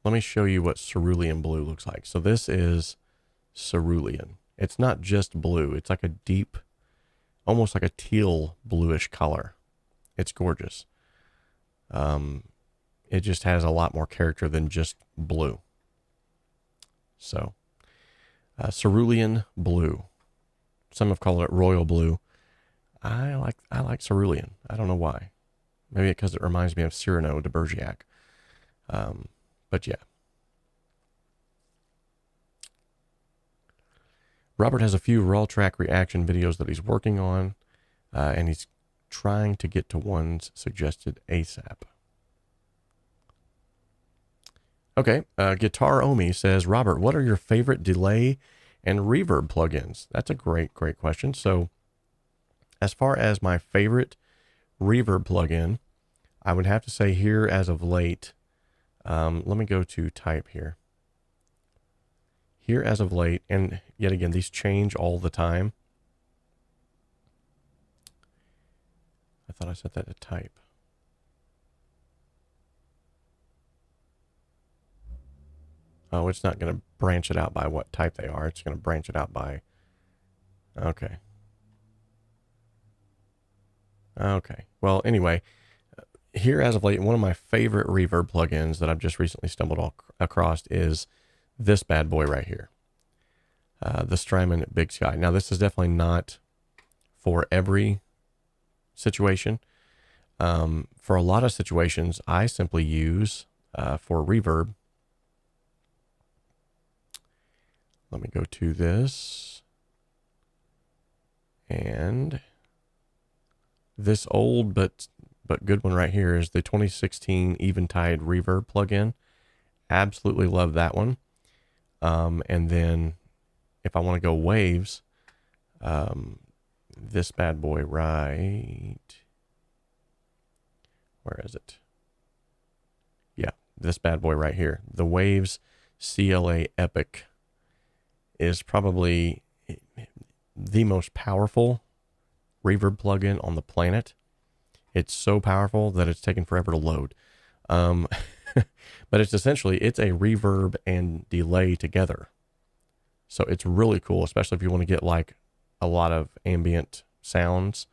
Let me show you what cerulean blue looks like. So this is cerulean. It's not just blue. It's like a deep, almost like a teal bluish color. It's gorgeous. It just has a lot more character than just blue. So, cerulean blue. Some have called it royal blue. I like cerulean. I don't know why. Maybe because it reminds me of Cyrano de Bergerac. But yeah. Robert has a few raw track reaction videos that he's working on, and he's trying to get to ones suggested ASAP. Okay, 𝗧𝗵𝗲 says, Robert, what are your favorite delay and reverb plugins? That's a great question. So as far as my favorite reverb plugin, I would have to say here as of late, let me go to type here. Here as of late, and yet again, these change all the time. I thought I set that to type. Oh, it's not going to branch it out by what type they are. It's going to branch it out by, okay. Okay. Well, anyway, here as of late, one of my favorite reverb plugins that I've just recently stumbled across is this bad boy right here, the Strymon Big Sky. Now, this is definitely not for every situation. For a lot of situations, I simply use for reverb. Let me go to this. And this old but good one right here is the 2016 Eventide Reverb plugin. Absolutely love that one. And then if I want to go waves, this bad boy right, where is it? Yeah, this bad boy right here. The Waves CLA Epic is probably the most powerful reverb plugin on the planet. It's so powerful that it's taken forever to load. But it's essentially, it's a reverb and delay together. So it's really cool, especially if you want to get like a lot of ambient sounds.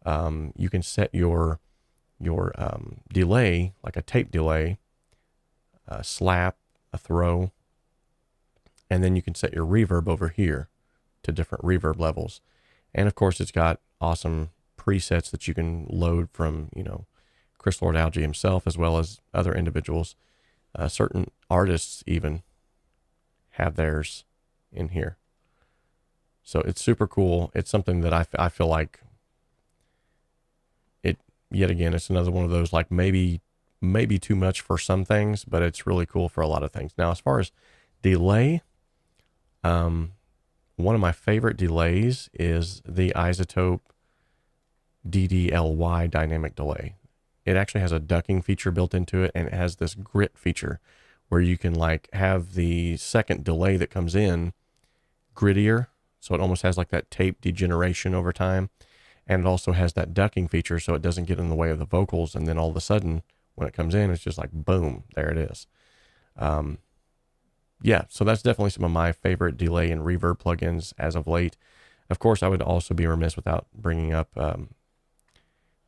You can set your delay, like a tape delay, a slap, a throw, and then you can set your reverb over here to different reverb levels. And of course, it's got awesome presets that you can load from, you know, 𝗧𝗵𝗲 himself, as well as other individuals. Certain artists even have theirs in here. So it's super cool. It's something that I feel like it, yet again, it's another one of those, like maybe too much for some things, but it's really cool for a lot of things. Now, as far as delay, one of my favorite delays is the 𝗧𝗵𝗲 𝗕𝗲𝗀𝗀 dynamic delay. It actually has a ducking feature built into it, and it has this grit feature where you can like have the second delay that comes in grittier. So it almost has like that tape degeneration over time. And it also has that ducking feature so it doesn't get in the way of the vocals. And then all of a sudden when it comes in, it's just like, boom, there it is. Yeah, so that's definitely some of my favorite delay and reverb plugins as of late. Of course, I would also be remiss without bringing up, when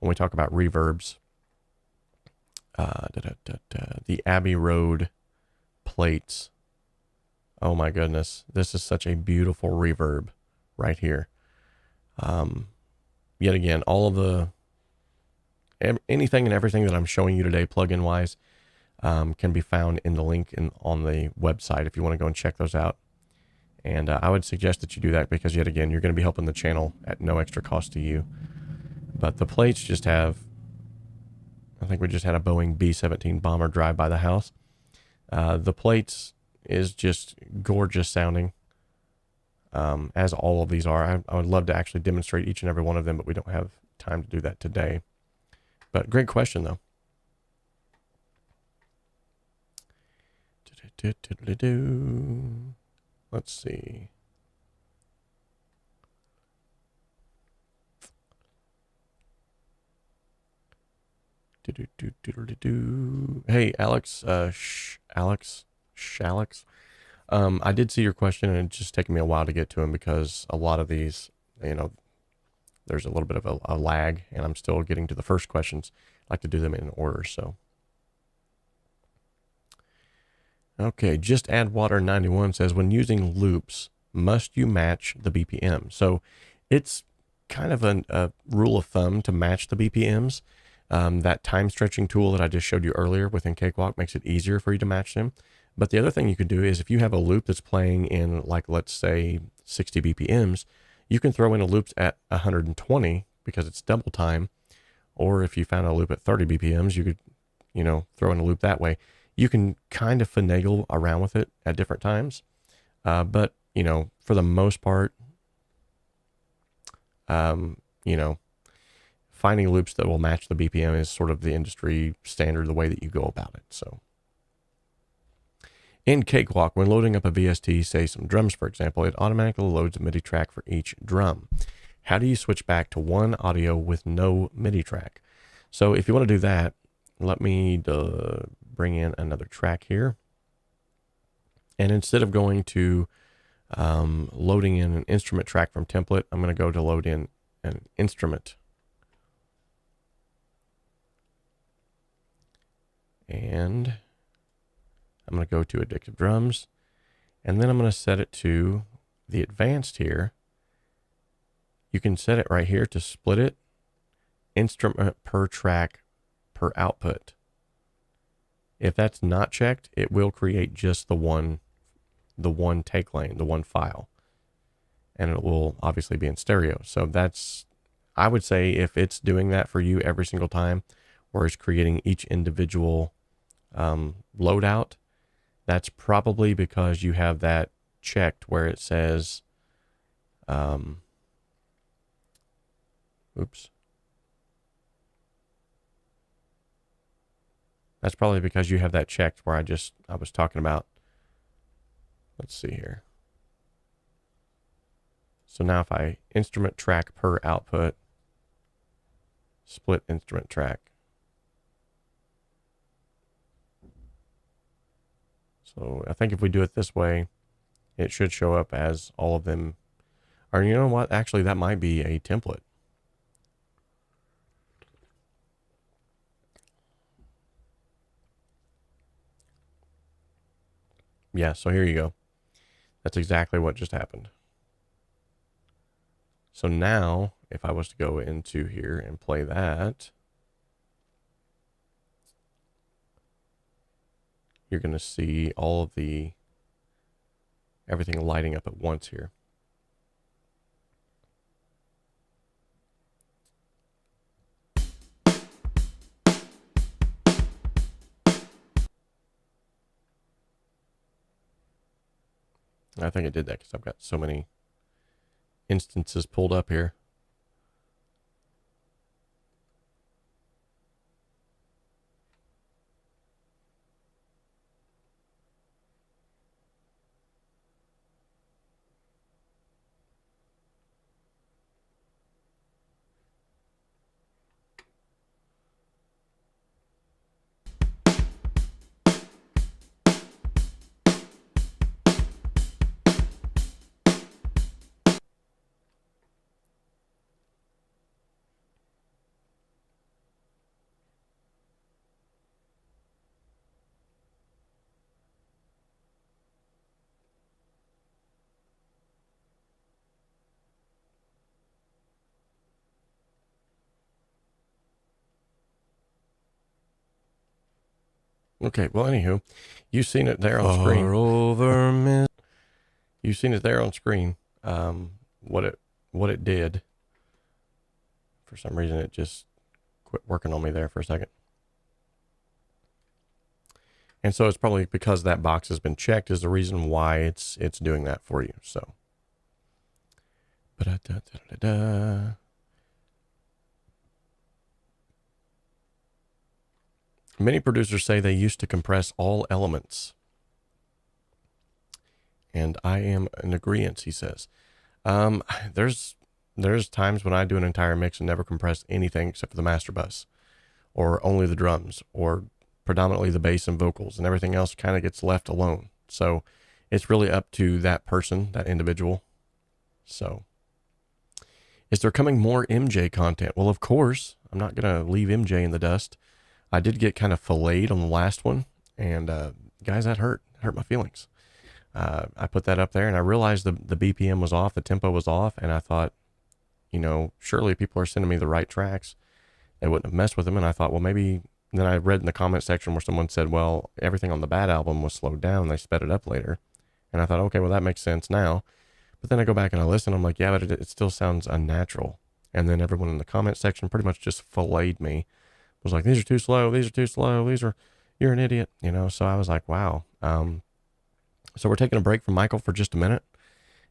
we talk about reverbs, the Abbey Road plates. Oh my goodness, this is such a beautiful reverb right here. Yet again, all of the, anything and everything that I'm showing you today plugin wise can be found in the link on the website if you want to go and check those out. And I would suggest that you do that because, yet again, you're going to be helping the channel at no extra cost to you. But the plates just have, I think we just had a Boeing B-17 bomber drive by the house. The plates is just gorgeous sounding, as all of these are. I would love to actually demonstrate each and every one of them, but we don't have time to do that today. But great question, though. Let's see. Hey, Alex, Alex. I did see your question, and it's just taking me a while to get to them because a lot of these, you know, there's a little bit of a lag, and I'm still getting to the first questions. I like to do them in order, so. Okay, just add water 91 says, when using loops, must you match the BPM? So it's kind of a rule of thumb to match the BPMs. That time stretching tool that I just showed you earlier within Cakewalk makes it easier for you to match them. But the other thing you could do is if you have a loop that's playing in, like, let's say 60 BPMs, you can throw in a loop at 120 because it's double time. Or if you found a loop at 30 BPMs, you could, you know, throw in a loop that way. You can kind of finagle around with it at different times. But, you know, for the most part, you know, finding loops that will match the BPM is sort of the industry standard, the way that you go about it. So in Cakewalk, when loading up a VST, say some drums, for example, it automatically loads a MIDI track for each drum. How do you switch back to one audio with no MIDI track? So if you want to do that, let me bring in another track here. And instead of going to loading in an instrument track from template, I'm going to go to load in an instrument. And I'm going to go to Addictive Drums, and then I'm going to set it to the advanced here. You can set it right here to split it instrument per track per output. If that's not checked, it will create just the one take lane, the one file. And it will obviously be in stereo. So that's, I would say if it's doing that for you every single time, or is creating each individual loadout, that's probably because you have that checked where it says, oops. That's probably because you have that checked where I was talking about. Let's see here. So now if I instrument track per output, split instrument track. So I think if we do it this way, it should show up as all of them. Or you know what? Actually, that might be a template. Yeah, so here you go. That's exactly what just happened. So now, if I was to go into here and play that, you're going to see all of everything lighting up at once here. I think it did that because I've got so many instances pulled up here. Okay, well, anywho, you've seen it there on screen. You've seen it there on screen. What it did. For some reason, it just quit working on me there for a second. And so it's probably because that box has been checked is the reason why it's doing that for you. So, many producers say they used to compress all elements. And I am in agreement, he says. There's times when I do an entire mix and never compress anything except for the master bus, or only the drums, or predominantly the bass and vocals, and everything else kind of gets left alone. So it's really up to that person, that individual. So is there coming more MJ content? Well, of course, I'm not going to leave MJ in the dust. I did get kind of filleted on the last one, and guys, that hurt my feelings. I put that up there and I realized the BPM was off, the tempo was off, and I thought, you know, surely people are sending me the right tracks. They wouldn't have messed with them. And I thought, well, maybe. Then I read in the comment section where someone said, well, everything on the bad album was slowed down. They sped it up later. And I thought, okay, well, that makes sense now. But then I go back and I listen. I'm like, yeah, but it still sounds unnatural. And then everyone in the comment section pretty much just filleted me. Was like, these are too slow. These are too slow. You're an idiot. You know, so I was like, wow. So we're taking a break from Michael for just a minute.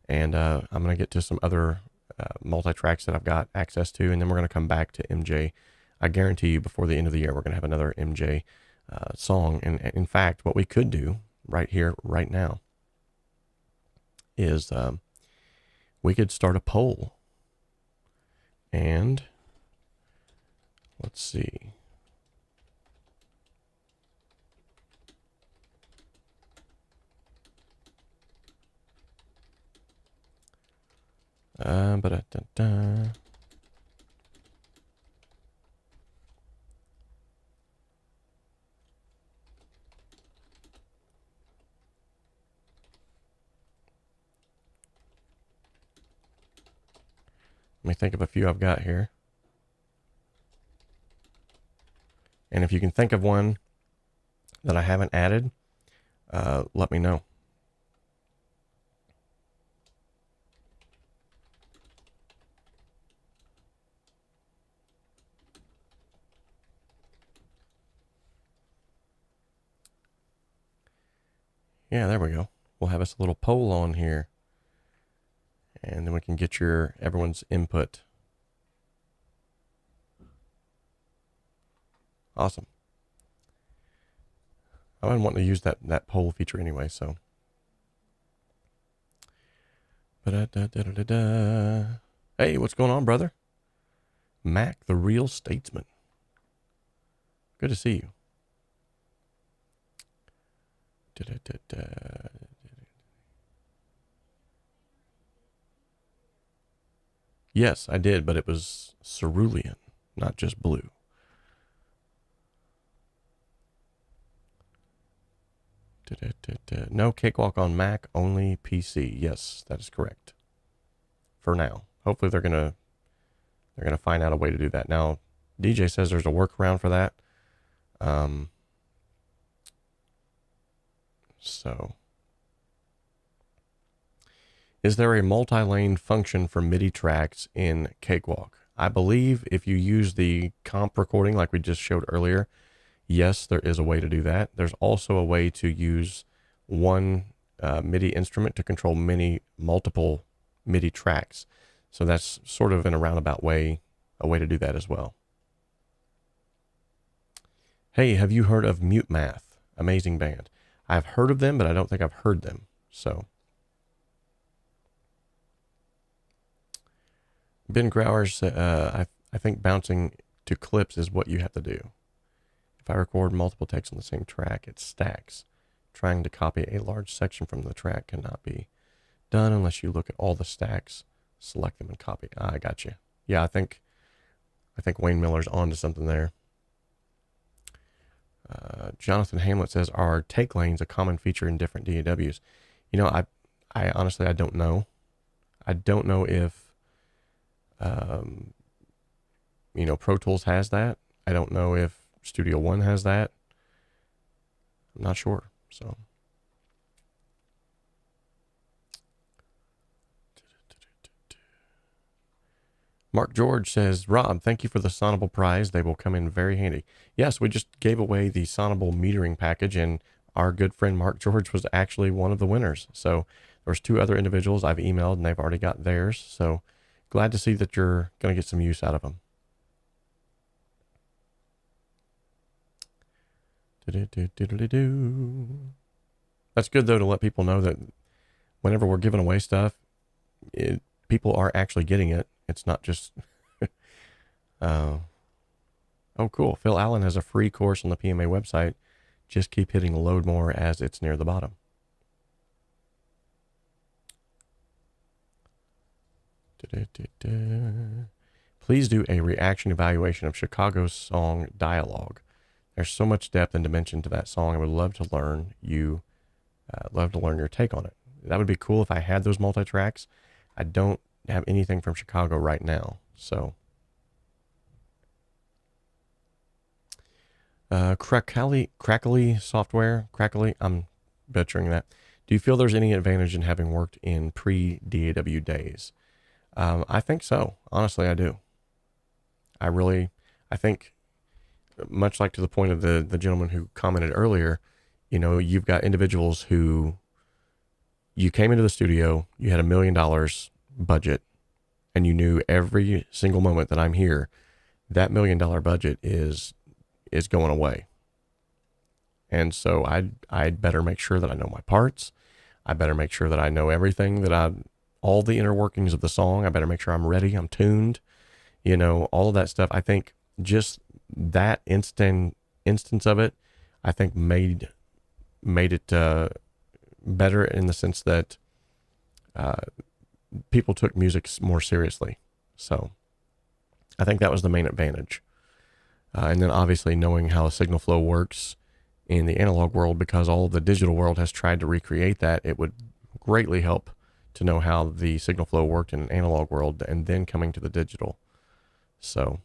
And I'm going to get to some other multi-tracks that I've got access to. And then we're going to come back to MJ. I guarantee you before the end of the year, we're going to have another MJ song. And in fact, what we could do right here, right now, is we could start a poll. And let's see. Let me think of a few I've got here. And if you can think of one that I haven't added, let me know. Yeah, there we go. We'll have us a little poll on here, and then we can get everyone's input. Awesome. I wouldn't want to use that poll feature anyway, so. Hey, what's going on, brother? Mac, the real statesman. Good to see you. Yes, I did, but it was cerulean, not just blue. No Cakewalk on Mac, only PC. Yes, that is correct. For now. Hopefully they're gonna find out a way to do that. Now, DJ says there's a workaround for that. So, is there a multi-lane function for MIDI tracks in Cakewalk? I believe if you use the comp recording like we just showed earlier, yes, there is a way to do that. There's also a way to use one MIDI instrument to control multiple MIDI tracks. So that's sort of in a roundabout way, a way to do that as well. Hey, have you heard of 𝗵𝗲? Amazing band. I've heard of them, but I don't think I've heard them. So, Ben Growers, I think bouncing to clips is what you have to do. If I record multiple takes on the same track, it stacks. Trying to copy a large section from the track cannot be done unless you look at all the stacks, select them, and copy. I got you. Yeah, I think Wayne Miller's on to something there. Jonathan Hamlet says, are take lanes a common feature in different DAWs? You know, I honestly, I don't know. I don't know if, you know, Pro Tools has that. I don't know if Studio One has that. I'm not sure. So. Mark George says, Rob, thank you for the 𝗧𝗵𝗲 prize. They will come in very handy. Yes, we just gave away the 𝗧𝗵𝗲 metering package, and our good friend Mark George was actually one of the winners. So there's 2 other individuals I've emailed, and they've already got theirs. So glad to see that you're going to get some use out of them. That's good, though, to let people know that whenever we're giving away stuff, people are actually getting it. It's not just, oh, cool. Phil Allen has a free course on the PMA website. Just keep hitting load more as it's near the bottom. Please do a reaction evaluation of Chicago's song Dialogue. There's so much depth and dimension to that song. I would love to learn your take on it. That would be cool if I had those multi-tracks. I don't have anything from Chicago right now, so Crackly software, I'm butchering that. Do you feel there's any advantage in having worked in pre-DAW days? I think so. Honestly, I do. I think, much like to the point of the gentleman who commented earlier, you know, you've got individuals who, you came into the studio, you had $1 million budget, and you knew every single moment that I'm here, that $1 million budget is going away. And so I'd better make sure that I know my parts. I better make sure that I know everything, all the inner workings of the song. I better make sure I'm ready, I'm tuned, you know, all of that stuff. I think just that instance of it, I think made it better in the sense that people took music more seriously. So I think that was the main advantage. And then obviously knowing how a signal flow works in the analog world, because all of the digital world has tried to recreate that, it would greatly help to know how the signal flow worked in an analog world and then coming to the digital. So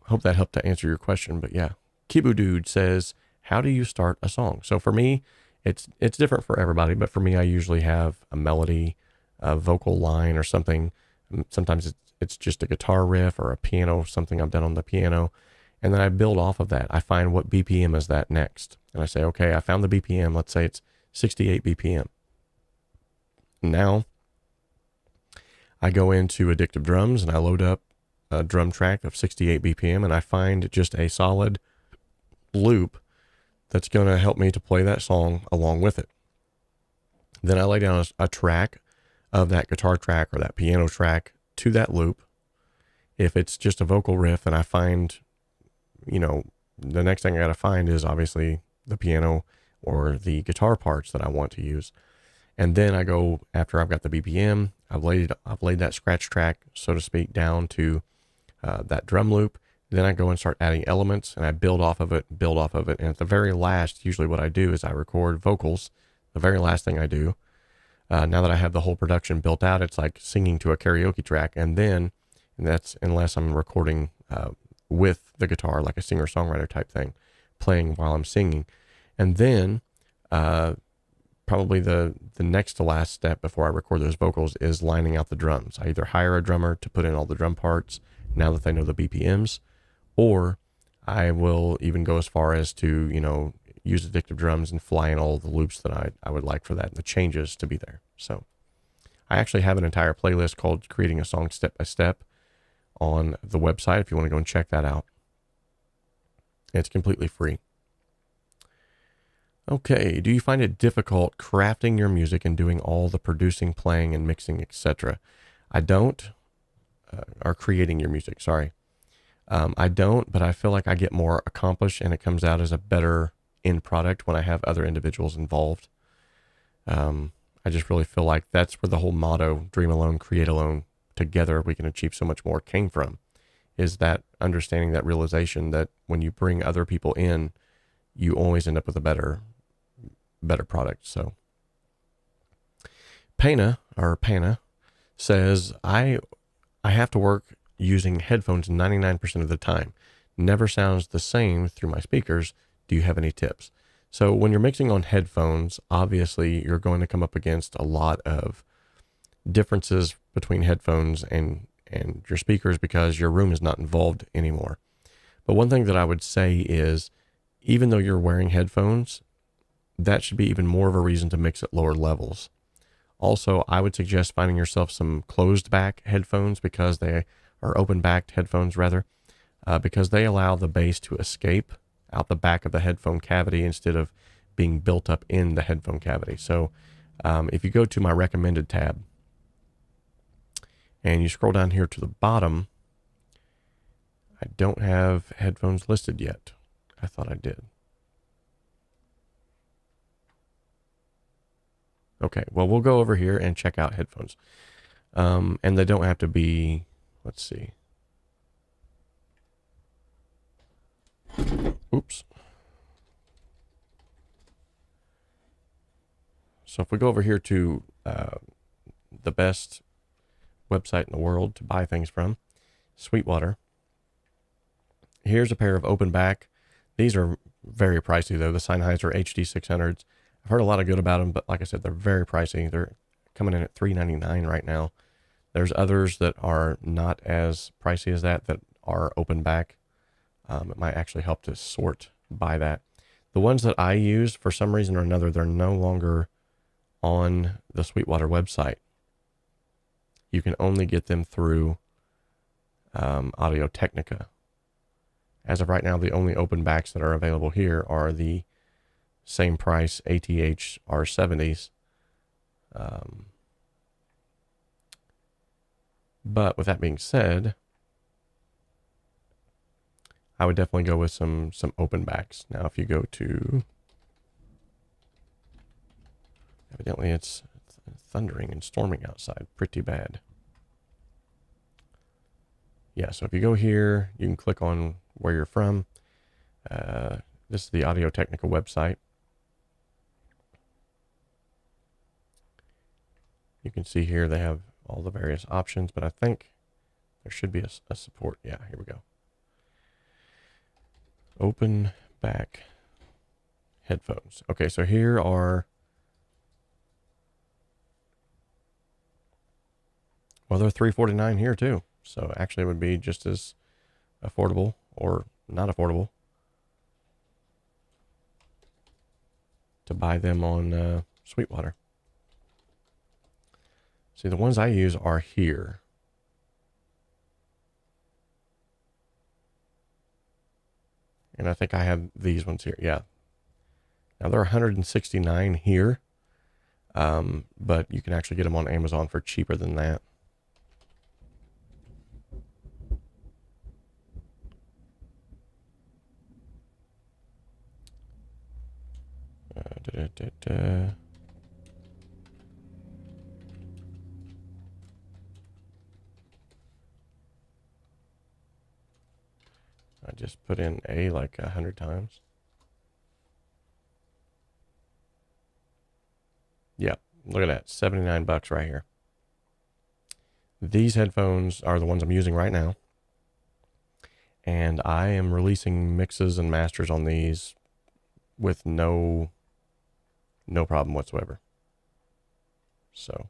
hope that helped to answer your question. But yeah, Kibu Dude says, how do you start a song? So for me, it's different for everybody, but for me, I usually have a melody, a vocal line or something. Sometimes it's just a guitar riff or a piano, something I've done on the piano. And then I build off of that. I find what BPM is that next. And I say, okay, I found the BPM. Let's say it's 68 BPM. Now I go into Addictive Drums and I load up a drum track of 68 BPM, and I find just a solid loop that's going to help me to play that song along with it. Then I lay down a track of that guitar track or that piano track to that loop. If it's just a vocal riff, and I find, you know, the next thing I got to find is obviously the piano or the guitar parts that I want to use. And then I go, after I've got the BPM, I've laid that scratch track, so to speak, down to that drum loop. Then I go and start adding elements, and I build off of it. And at the very last, usually what I do is I record vocals. The very last thing I do, now that I have the whole production built out, it's like singing to a karaoke track. And that's unless I'm recording with the guitar, like a singer-songwriter type thing, playing while I'm singing. And then probably the next to last step before I record those vocals is lining out the drums. I either hire a drummer to put in all the drum parts now that they know the BPMs, or I will even go as far as to, you know, use Addictive Drums and fly in all the loops that I would like for that and the changes to be there. So I actually have an entire playlist called Creating a Song Step by Step on the website if you want to go and check that out. It's completely free. Okay, do you find it difficult crafting your music and doing all the producing, playing, and mixing, etc.? I don't, or creating your music, sorry. I don't, but I feel like I get more accomplished and it comes out as a better end product when I have other individuals involved. I just really feel like that's where the whole motto, dream alone, create alone, together we can achieve so much more, came from, is that understanding, that realization that when you bring other people in, you always end up with a better product. So Pana says, I have to work using headphones 99% of the time. Never sounds the same through my speakers. Do you have any tips? So when you're mixing on headphones, obviously you're going to come up against a lot of differences between headphones and your speakers because your room is not involved anymore. But one thing that I would say is, even though you're wearing headphones, that should be even more of a reason to mix at lower levels. Also, I would suggest finding yourself some closed back headphones, because they are open backed headphones rather, because they allow the bass to escape out the back of the headphone cavity instead of being built up in the headphone cavity. So if you go to my recommended tab and you scroll down here to the bottom, I don't have headphones listed yet. I thought I did. Okay, well, we'll go over here and check out headphones. And they don't have to be, let's see. Oops. So if we go over here to the best website in the world to buy things from, Sweetwater. Here's a pair of open back. These are very pricey though, the Sennheiser HD600s. I've heard a lot of good about them, but like I said, they're very pricey. They're coming in at $399 right now. There's others that are not as pricey as that are open back. It might actually help to sort by that. The ones that I use, for some reason or another, they're no longer on the Sweetwater website. You can only get them through Audio-Technica. As of right now, the only open backs that are available here are the same price ATH R70s. But with that being said, I would definitely go with some open backs. Now, if you go to, evidently it's thundering and storming outside pretty bad. Yeah, so if you go here, you can click on where you're from. This is the Audio-Technica website. You can see here they have all the various options, but I think there should be a support. Yeah, here we go. Open back headphones. Okay, so here are, well, they're $349 here too. So actually it would be just as affordable or not affordable to buy them on Sweetwater. See, the ones I use are here. And I think I have these ones here. Yeah. Now they're $169 here. But you can actually get them on Amazon for cheaper than that. I just put in A like 100 times. Yep, look at that, 79 bucks right here. These headphones are the ones I'm using right now. And I am releasing mixes and masters on these with no problem whatsoever. So.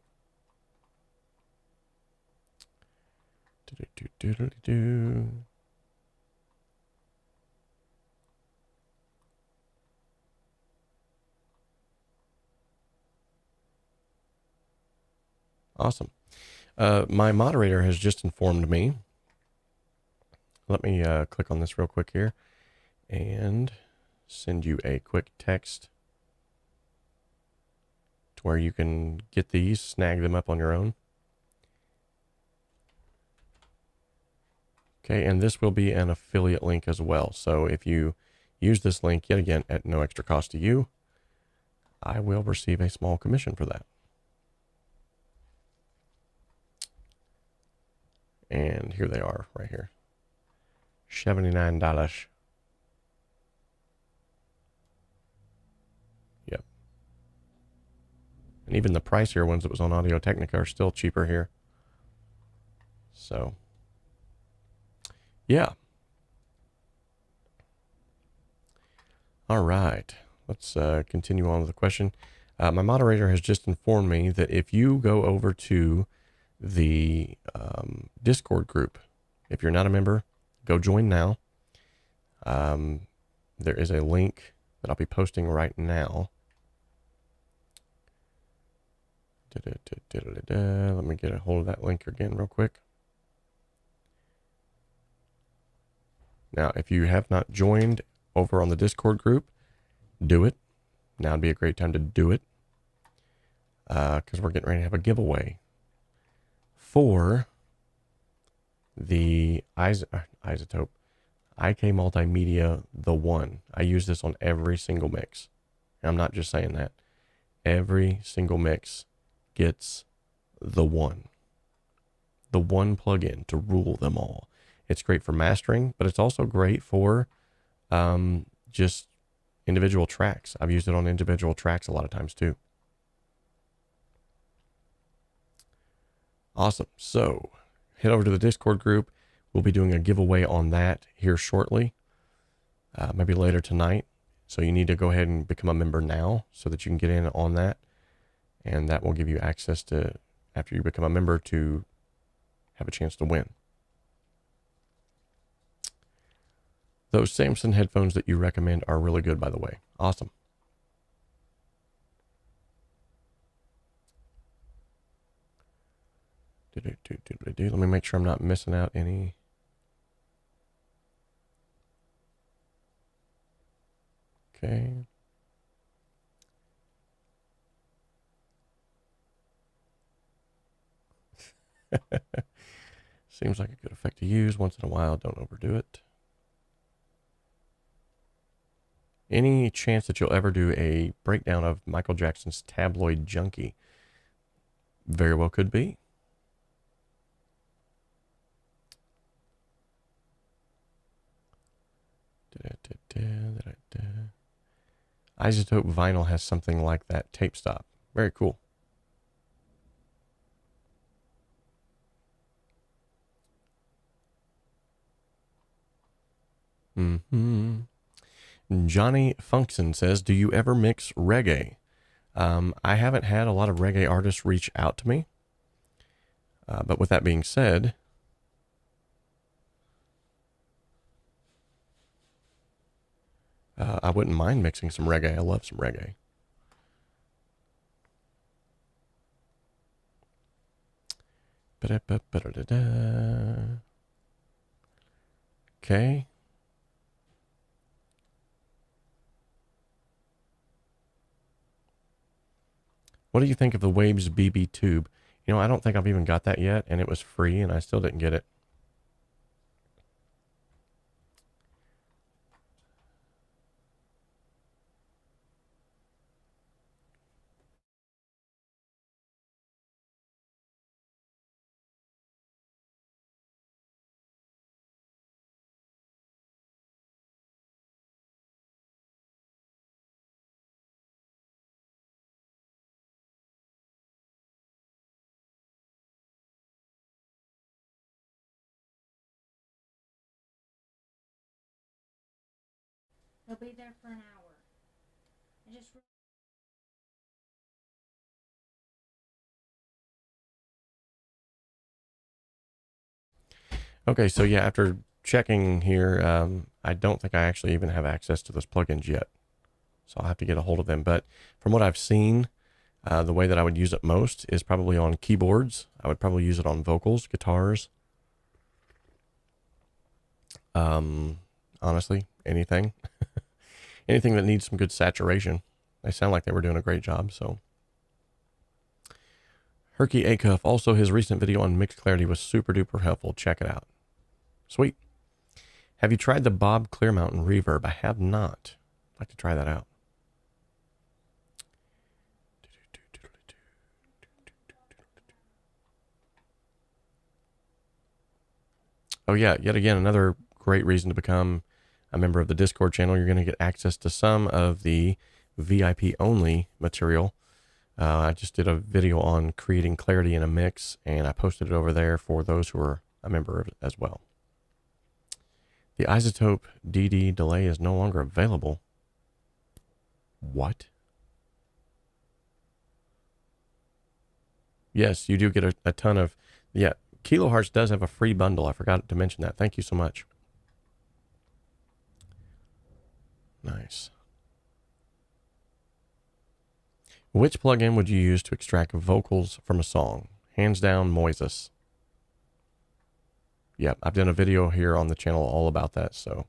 Awesome. My moderator has just informed me. Let me click on this real quick here and send you a quick text to where you can get these, snag them up on your own. Okay, and this will be an affiliate link as well. So if you use this link, yet again, at no extra cost to you, I will receive a small commission for that. And here they are right here. $79. Yep. And even the pricier ones that was on Audio Technica are still cheaper here. So, yeah. All right. Let's continue on with the question. My moderator has just informed me that if you go over to the Discord group, if you're not a member, go join now. There is a link that I'll be posting right now. Let me get a hold of that link again real quick. Now, if you have not joined over on the Discord group, do it. Now would be a great time to do it. Because we're getting ready to have a giveaway for the 𝗧𝗵𝗲 𝗧𝗵𝗲 𝗔1. I use this on every single mix. And I'm not just saying that. Every single mix gets the one plugin to rule them all. It's great for mastering, but it's also great for just individual tracks. I've used it on individual tracks a lot of times too. Awesome. So head over to the Discord group. We'll be doing a giveaway on that here shortly, maybe later tonight. So you need to go ahead and become a member now so that you can get in on that. And that will give you access to, after you become a member, to have a chance to win. Those Samson headphones that you recommend are really good, by the way. Awesome. Let me make sure I'm not missing out any. Okay. Seems like a good effect to use once in a while. Don't overdo it. Any chance that you'll ever do a breakdown of Michael Jackson's Tabloid Junkie? Very well could be. 𝗧𝗵𝗲 vinyl has something like that tape stop. Very cool. Johnny Funkson says, do you ever mix reggae? I haven't had a lot of reggae artists reach out to me. But with that being said, I wouldn't mind mixing some reggae. I love some reggae. Okay. What do you think of the Waves BB tube? You know, I don't think I've even got that yet, and it was free, and I still didn't get it. He'll be there for an hour. Okay, so yeah, after checking here, I don't think I actually even have access to those plugins yet. So I'll have to get a hold of them. But from what I've seen, the way that I would use it most is probably on keyboards. I would probably use it on vocals, guitars. Honestly, anything. Anything that needs some good saturation. They sound like they were doing a great job, so. 𝗧𝗵𝗲 𝗛𝗦𝗦, also his recent video on mixed clarity was super duper helpful. Check it out. Sweet. Have you tried the Bob Clear Mountain Reverb? I have not. I'd like to try that out. Oh yeah, yet again, another great reason to become a member of the Discord channel. You're going to get access to some of the VIP only material. I just did a video on creating clarity in a mix, and I posted it over there for those who are a member of it as well. The iZotope DD delay is no longer available. What? Yes, you do get a ton of, yeah, Kilohertz does have a free bundle. I forgot to mention that. Thank you so much. Nice. Which plugin would you use to extract vocals from a song? Hands down, 𝗏𝗧𝗋. Yep, I've done a video here on the channel all about that, so.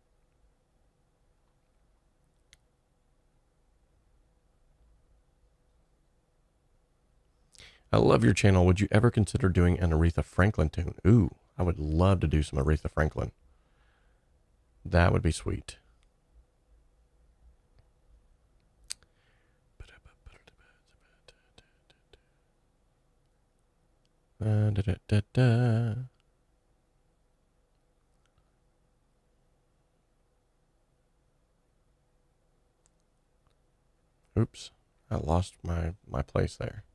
I love your channel. Would you ever consider doing an Aretha Franklin tune? Ooh, I would love to do some Aretha Franklin. That would be sweet. Oops, I lost my place there.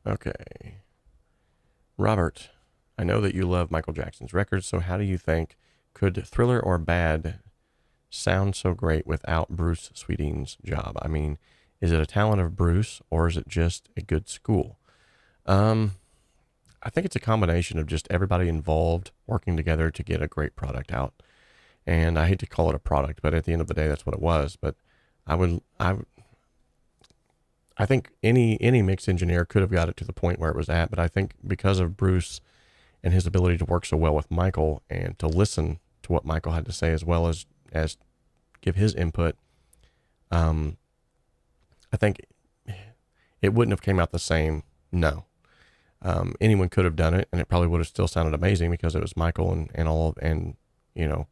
Okay. Robert, I know that you love Michael Jackson's records, so how do you think could Thriller or Bad sound so great without Bruce Sweeting's job? I mean, is it a talent of Bruce or is it just a good school? I think it's a combination of just everybody involved working together to get a great product out. And I hate to call it a product, but at the end of the day, that's what it was. But I think any mix engineer could have got it to the point where it was at, but I think because of Bruce and his ability to work so well with Michael and to listen to what Michael had to say as well as give his input, I think it wouldn't have came out the same. No. Anyone could have done it, and it probably would have still sounded amazing because it was Michael and all, and you know,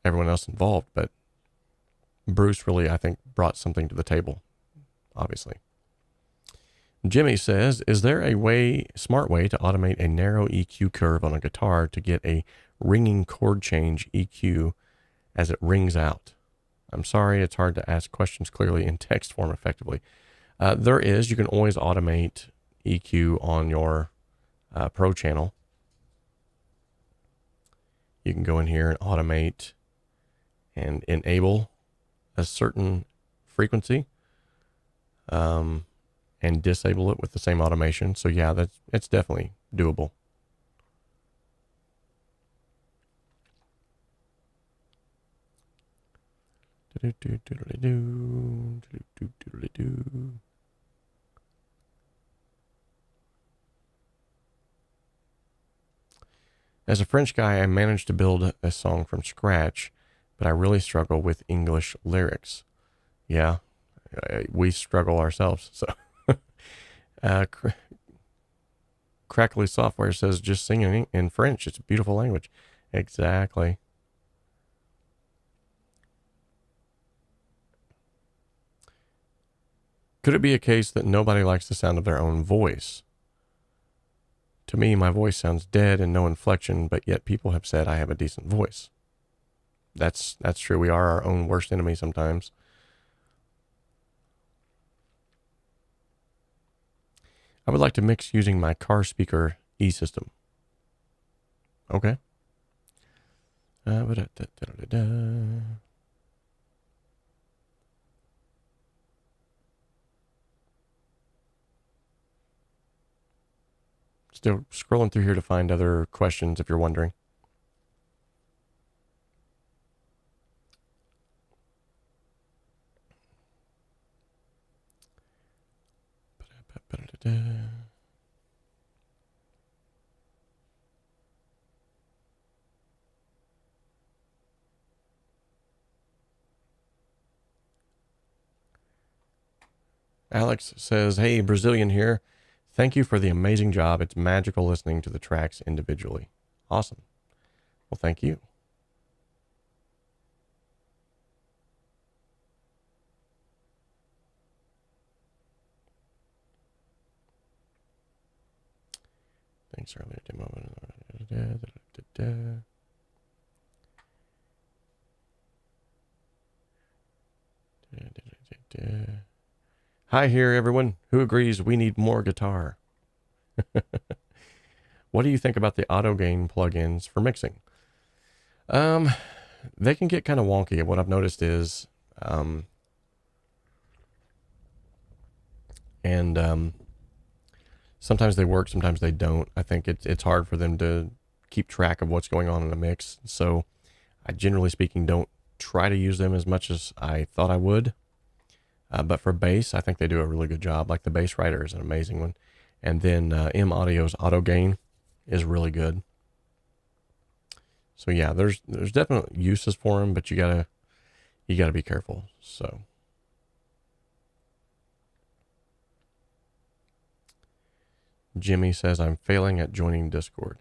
everyone else involved. But Bruce really, I think, brought something to the table, obviously. Jimmy says, is there a smart way to automate a narrow EQ curve on a guitar to get a ringing chord change EQ as it rings out? I'm sorry, it's hard to ask questions clearly in text form effectively. There is. You can always automate EQ on your Pro channel, you can go in here and automate and enable a certain frequency, and disable it with the same automation. So yeah, it's definitely doable. As a French guy, I managed to build a song from scratch, but I really struggle with English lyrics. Yeah, we struggle ourselves. So, Crackly Software says, just sing in French. It's a beautiful language. Exactly. Could it be a case that nobody likes the sound of their own voice? To me, my voice sounds dead and no inflection, but yet people have said I have a decent voice. That's true. We are our own worst enemy sometimes. I would like to mix using my car speaker E-system. Okay. Still scrolling through here to find other questions if you're wondering. Alex says, hey, Brazilian here. Thank you for the amazing job. It's magical listening to the tracks individually. Awesome. Well, thank you. Thanks earlier demo. Hi here, everyone. Who agrees we need more guitar? What do you think about the auto gain plugins for mixing? They can get kind of wonky. What I've noticed is, sometimes they work, sometimes they don't. I think it's hard for them to keep track of what's going on in the mix. So I, generally speaking, don't try to use them as much as I thought I would. But for bass, I think they do a really good job. Like the Bass Writer is an amazing one. And then 𝗵𝗲's auto gain is really good. So yeah, there's definitely uses for them, but you gotta be careful. So Jimmy says, I'm failing at joining Discord.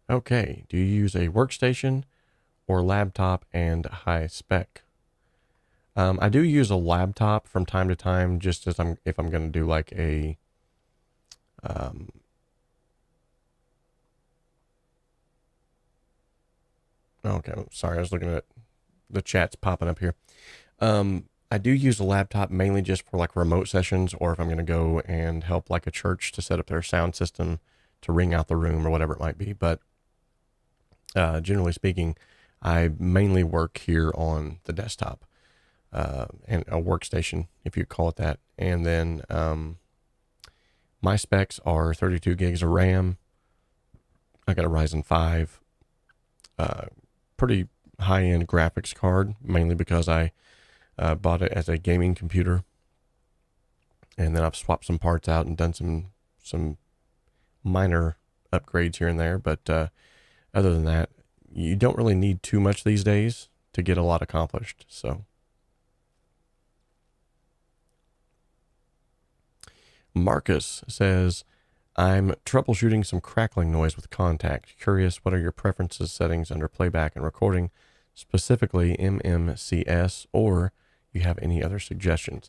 Okay, do you use a workstation or laptop and high spec? I do use a laptop from time to time, just as if I'm going to do like a okay, sorry, I was looking at the chats popping up here. I do use a laptop mainly just for like remote sessions, or if I'm going to go and help like a church to set up their sound system to ring out the room or whatever it might be. But generally speaking, I mainly work here on the desktop, and a workstation, if you call it that. And then my specs are 32 gigs of RAM. I got a Ryzen 5, pretty high-end graphics card, mainly because I bought it as a gaming computer. And then I've swapped some parts out and done some minor upgrades here and there. But other than that, you don't really need too much these days to get a lot accomplished. So Marcus says, I'm troubleshooting some crackling noise with Contact. Curious, what are your preferences settings under playback and recording, specifically MMCS, or you have any other suggestions?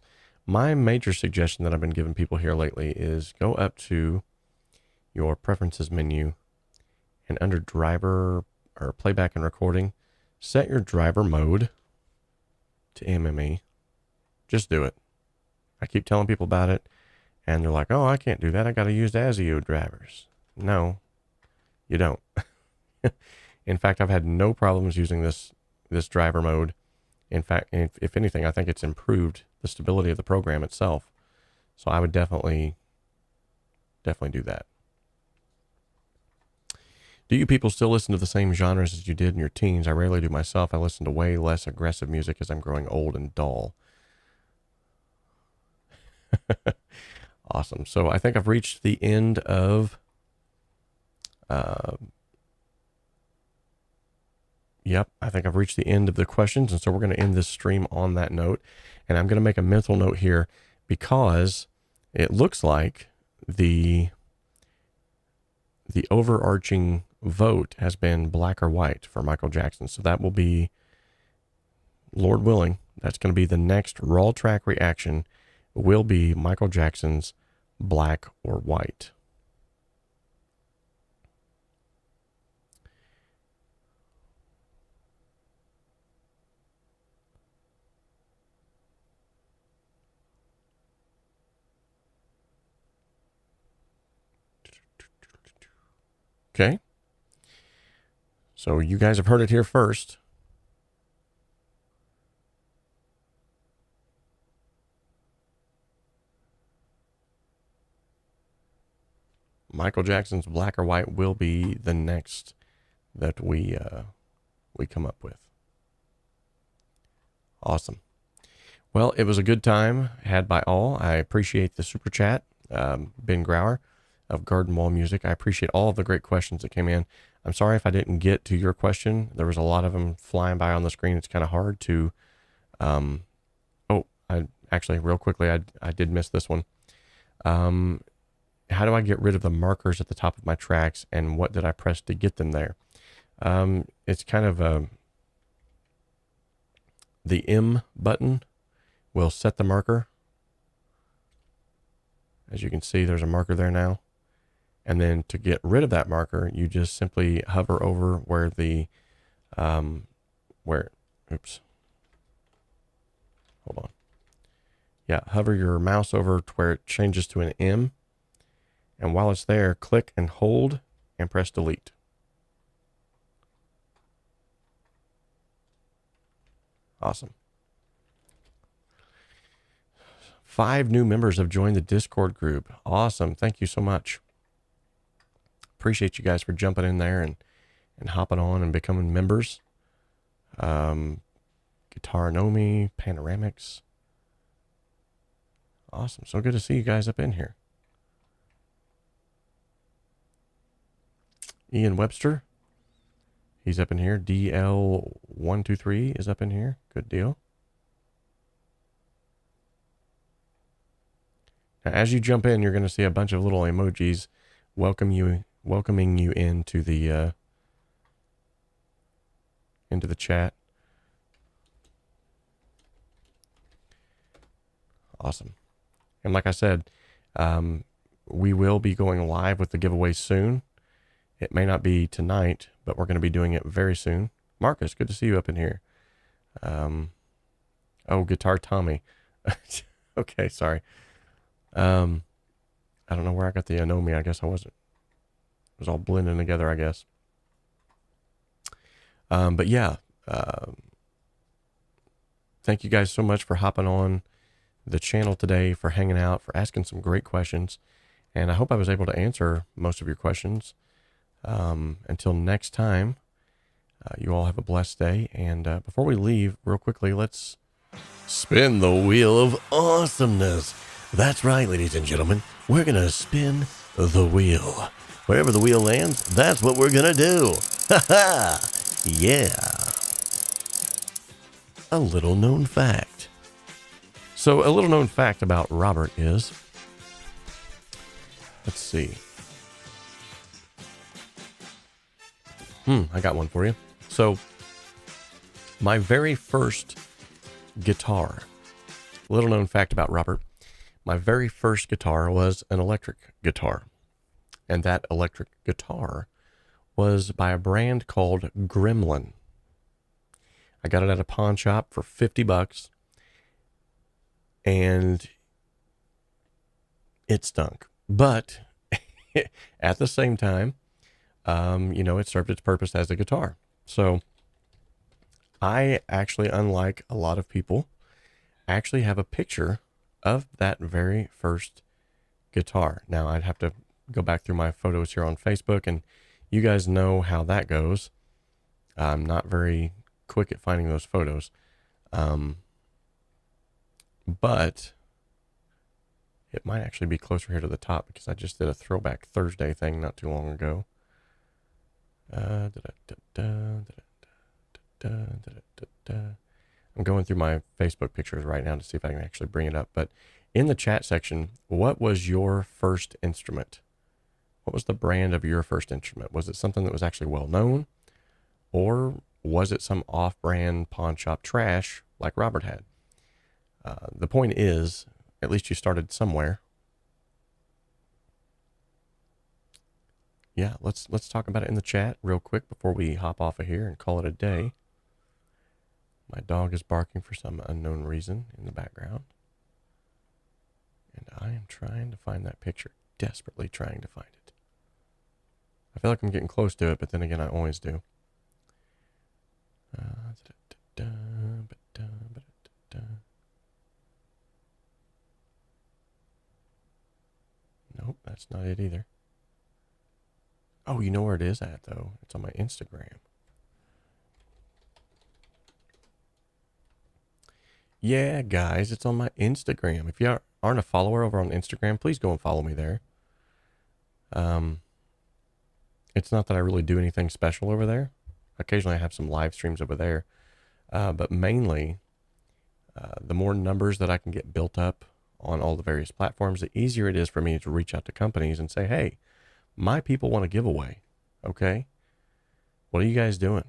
My major suggestion that I've been giving people here lately is go up to your preferences menu and under driver or playback and recording, set your driver mode to MME. Just do it. I keep telling people about it and they're like, oh, I can't do that. I got to use ASIO drivers. No, you don't. In fact, I've had no problems using this driver mode. In fact, if anything, I think it's improved the stability of the program itself. So I would definitely do that. Do you people still listen to the same genres as you did in your teens? I rarely do myself. I listen to way less aggressive music as I'm growing old and dull. Awesome. So I think I've reached the end of... Yep, I think I've reached the end of the questions, and so we're going to end this stream on that note. And I'm going to make a mental note here because it looks like the overarching vote has been black or white for Michael Jackson. So that will be, Lord willing, that's going to be the next raw track reaction will be Michael Jackson's black or white. Okay. So you guys have heard it here first. Michael Jackson's black or white will be the next that we come up with. Awesome. Well, it was a good time had by all. I appreciate the super chat, Ben Grauer of Garden Wall Music. I appreciate all of the great questions that came in. I'm sorry if I didn't get to your question. There was a lot of them flying by on the screen. It's kind of hard to, real quickly, I did miss this one. How do I get rid of the markers at the top of my tracks, and what did I press to get them there? It's kind of the M button will set the marker. As you can see, there's a marker there now. And then to get rid of that marker, you just simply hover over where the, oops, hold on. Yeah, hover your mouse over to where it changes to an M. And while it's there, click and hold and press delete. Awesome. 5 new members have joined the Discord group. Awesome. Thank you so much. Appreciate you guys for jumping in there and hopping on and becoming members. Guitar Nomi, Panoramics. Awesome. So good to see you guys up in here. Ian Webster. He's up in here. DL123 is up in here. Good deal. Now, as you jump in, you're going to see a bunch of little emojis welcoming you into the chat. Awesome. And like I said, we will be going live with the giveaway soon. It may not be tonight, but we're going to be doing it very soon. Marcus, good to see you up in here. Oh, Guitar Tommy. Okay, sorry. I don't know where I got the Anomi. I guess I wasn't. It was all blending together, I guess. But yeah, thank you guys so much for hopping on the channel today, for hanging out, for asking some great questions. And I hope I was able to answer most of your questions. Until next time, you all have a blessed day. And before we leave, real quickly, let's spin the wheel of awesomeness. That's right, ladies and gentlemen. We're going to spin the wheel. Wherever the wheel lands, that's what we're going to do. Ha ha! Yeah. A little known fact. So a little known fact about Robert is, let's see. I got one for you. So my very first guitar Little known fact about Robert, my very first guitar was an electric guitar. And that electric guitar was by a brand called Gremlin. I got it at a pawn shop for $50, and it stunk. But at the same time, it served its purpose as a guitar. So I actually, unlike a lot of people, actually have a picture of that very first guitar. Now, I'd have to go back through my photos here on Facebook, and you guys know how that goes. I'm not very quick at finding those photos. But it might actually be closer here to the top because I just did a Throwback Thursday thing not too long ago. I'm going through my Facebook pictures right now to see if I can actually bring it up. But in the chat section, what was your first instrument? What was the brand of your first instrument? Was it something that was actually well known? Or was it some off-brand pawn shop trash like Robert had? The point is, at least you started somewhere. Yeah, let's talk about it in the chat real quick before we hop off of here and call it a day. My dog is barking for some unknown reason in the background. And I am trying to find that picture, desperately trying to find it. I feel like I'm getting close to it, but then again, I always do. Nope, that's not it either. Oh, you know where it is at, though? It's on my Instagram. Yeah, guys, it's on my Instagram. If you aren't a follower over on Instagram, please go and follow me there. It's not that I really do anything special over there. Occasionally I have some live streams over there. But mainly, the more numbers that I can get built up on all the various platforms, the easier it is for me to reach out to companies and say, hey, my people want a giveaway. Okay? What are you guys doing?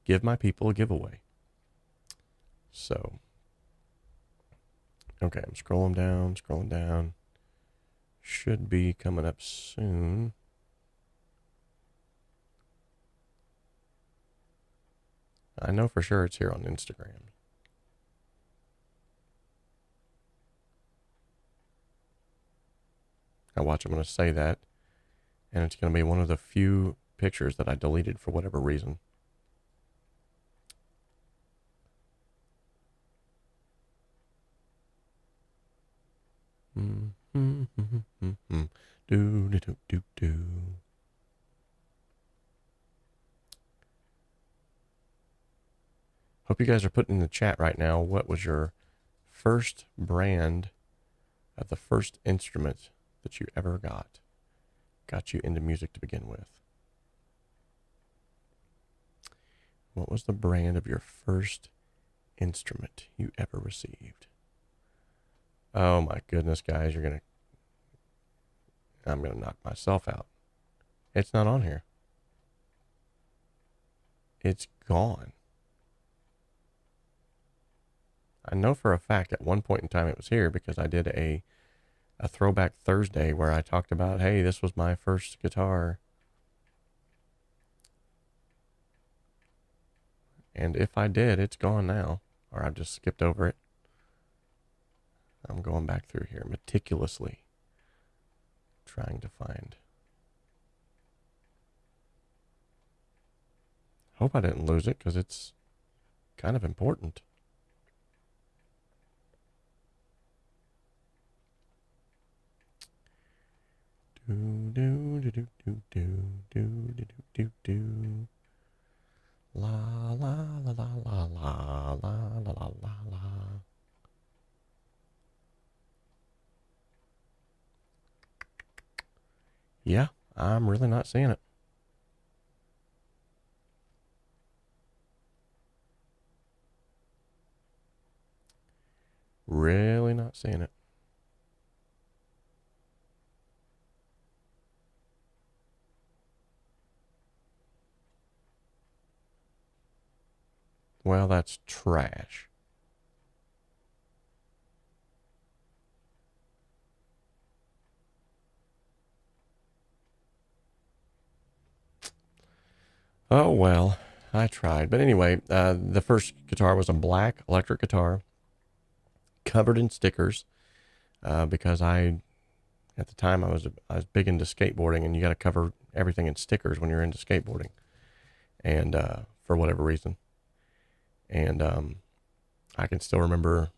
Give my people a giveaway. So, okay, I'm scrolling down. Should be coming up soon. I know for sure it's here on Instagram. Now watch, I'm going to say that, and it's going to be one of the few pictures that I deleted for whatever reason. Do. Hope you guys are putting in the chat right now, what was your first brand of the first instrument that you ever got you into music to begin with? What was the brand of your first instrument you ever received? Oh my goodness, guys, I'm gonna knock myself out. It's not on here. It's gone. I know for a fact at one point in time it was here because I did a Throwback Thursday where I talked about, hey, this was my first guitar. And if I did, it's gone now. Or I've just skipped over it. I'm going back through here meticulously, trying to find. Hope I didn't lose it because it's kind of important. La la la la la la la la la la. Yeah, I'm really not seeing it. Really not seeing it. Well, that's trash. Oh, well, I tried. But anyway, the first guitar was a black electric guitar covered in stickers because at the time, I was big into skateboarding, and you got to cover everything in stickers when you're into skateboarding, and for whatever reason. And I can still remember.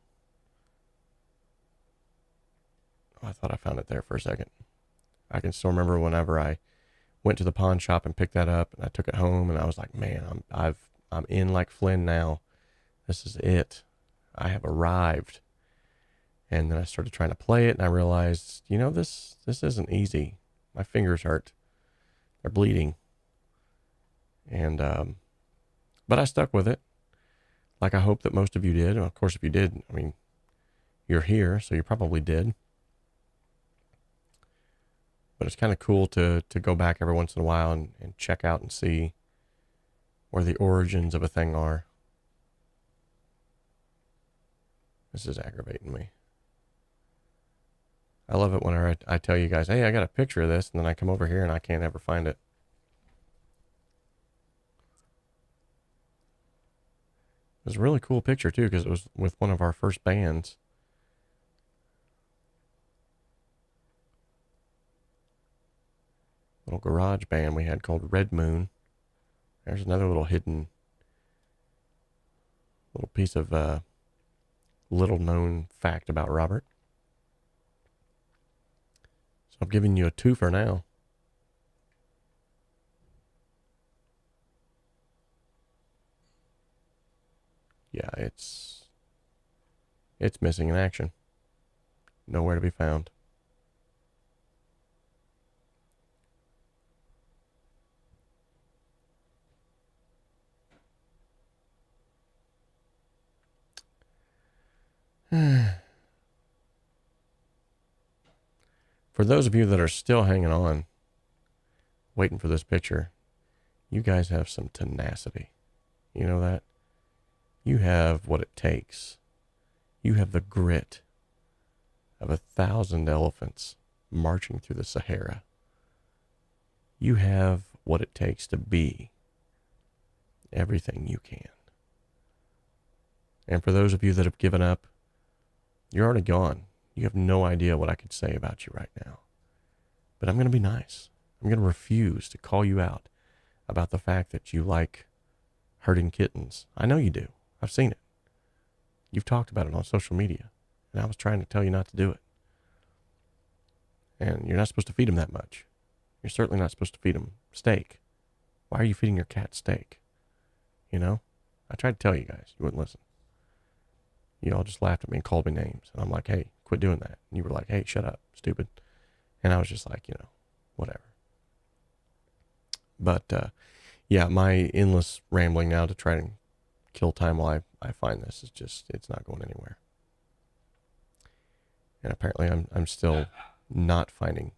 Oh, I thought I found it there for a second. I can still remember whenever I went to the pawn shop and picked that up, and I took it home, and I was like, man, I'm in like Flynn now. This is it. I have arrived. And then I started trying to play it, and I realized, this isn't easy. My fingers hurt. They're bleeding. And but I stuck with it, like I hope that most of you did. And of course, if you did, I mean, you're here, so you probably did. But it's kind of cool to go back every once in a while and check out and see where the origins of a thing are. This is aggravating me. I love it whenever I tell you guys, hey, I got a picture of this, and then I come over here and I can't ever find it. It was a really cool picture, too, because it was with one of our first bands. Little garage band we had called Red Moon. There's another little hidden little piece of little known fact about Robert. So I'm giving you a 2 for now. Yeah, it's missing in action. Nowhere to be found. For those of you that are still hanging on, waiting for this picture, you guys have some tenacity. You know that? You have what it takes. You have the grit of 1,000 elephants marching through the Sahara. You have what it takes to be everything you can. And for those of you that have given up, you're already gone. You have no idea what I could say about you right now. But I'm going to be nice. I'm going to refuse to call you out about the fact that you like hurting kittens. I know you do. I've seen it. You've talked about it on social media. And I was trying to tell you not to do it. And you're not supposed to feed them that much. You're certainly not supposed to feed them steak. Why are you feeding your cat steak? I tried to tell you guys. You wouldn't listen. You all just laughed at me and called me names. And I'm like, hey, quit doing that. And you were like, hey, shut up, stupid. And I was just like, whatever. But, yeah, my endless rambling now to try and kill time while I find this is just, it's not going anywhere. And apparently I'm still not finding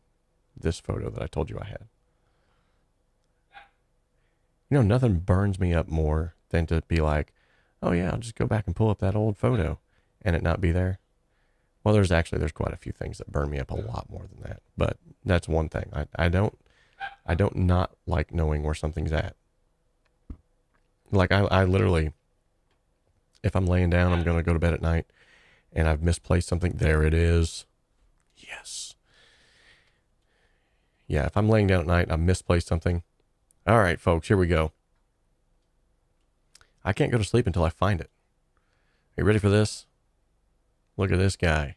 this photo that I told you I had. Nothing burns me up more than to be like, oh yeah, I'll just go back and pull up that old photo and it not be there. Well, there's quite a few things that burn me up a lot more than that. But that's one thing. I don't not like knowing where something's at. Like I literally, if I'm laying down, I'm going to go to bed at night and I've misplaced something. There it is. Yes. Yeah. If I'm laying down at night, I've misplaced something. All right, folks, here we go. I can't go to sleep until I find it. Are you ready for this? Look at this guy.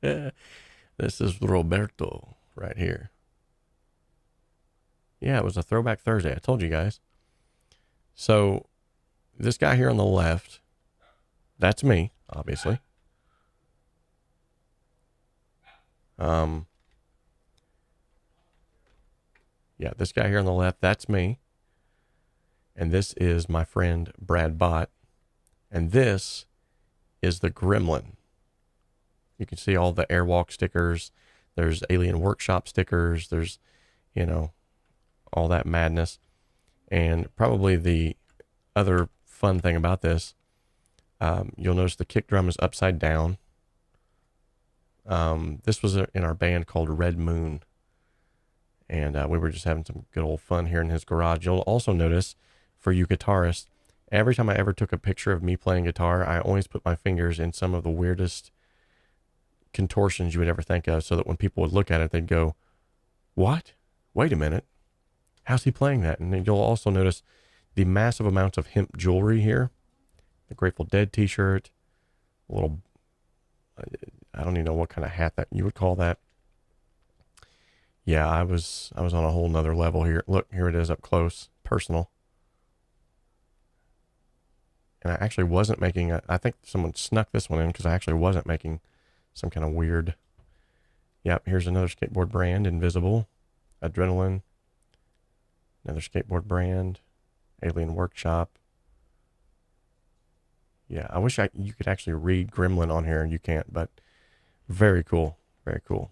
This is Roberto right here. Yeah, it was a Throwback Thursday. I told you guys. So this guy here on the left, that's me, obviously. Yeah, this guy here on the left, that's me. And this is my friend Brad Bott. And this is the Gremlin. You can see all the Airwalk stickers. There's Alien Workshop stickers. There's, all that madness. And probably the other fun thing about this, you'll notice the kick drum is upside down. This was in our band called Red Moon. And we were just having some good old fun here in his garage. You'll also notice, for you guitarists, every time I ever took a picture of me playing guitar, I always put my fingers in some of the weirdest contortions you would ever think of, so that when people would look at it, they'd go, what? Wait a minute. How's he playing that? And then you'll also notice the massive amounts of hemp jewelry here. The Grateful Dead t-shirt, a little, I don't even know what kind of hat that you would call that. Yeah, I was on a whole nother level here. Look, here it is up close, personal. And I actually wasn't making I think someone snuck this one in, because I actually wasn't making some kind of weird. Yep, here's another skateboard brand, Invisible, Adrenaline, another skateboard brand, Alien Workshop. Yeah, I wish you could actually read Gremlin on here, and you can't, but very cool, very cool.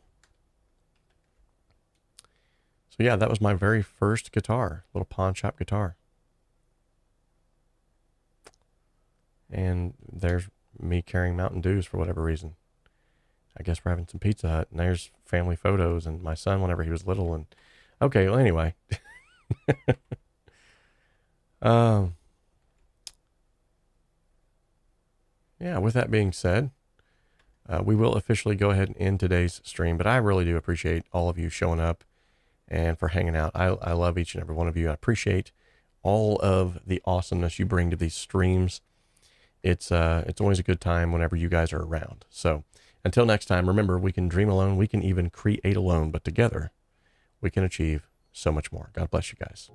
So yeah, that was my very first guitar, little pawn shop guitar. And there's me carrying Mountain Dews for whatever reason. I guess we're having some Pizza Hut, and there's family photos and my son whenever he was little. And okay, well, anyway. Yeah, with that being said, we will officially go ahead and end today's stream, but I really do appreciate all of you showing up and for hanging out. I love each and every one of you. I appreciate all of the awesomeness you bring to these streams. It's always a good time whenever you guys are around. So until next time, remember, we can dream alone, we can even create alone, but together we can achieve so much more. God bless you guys.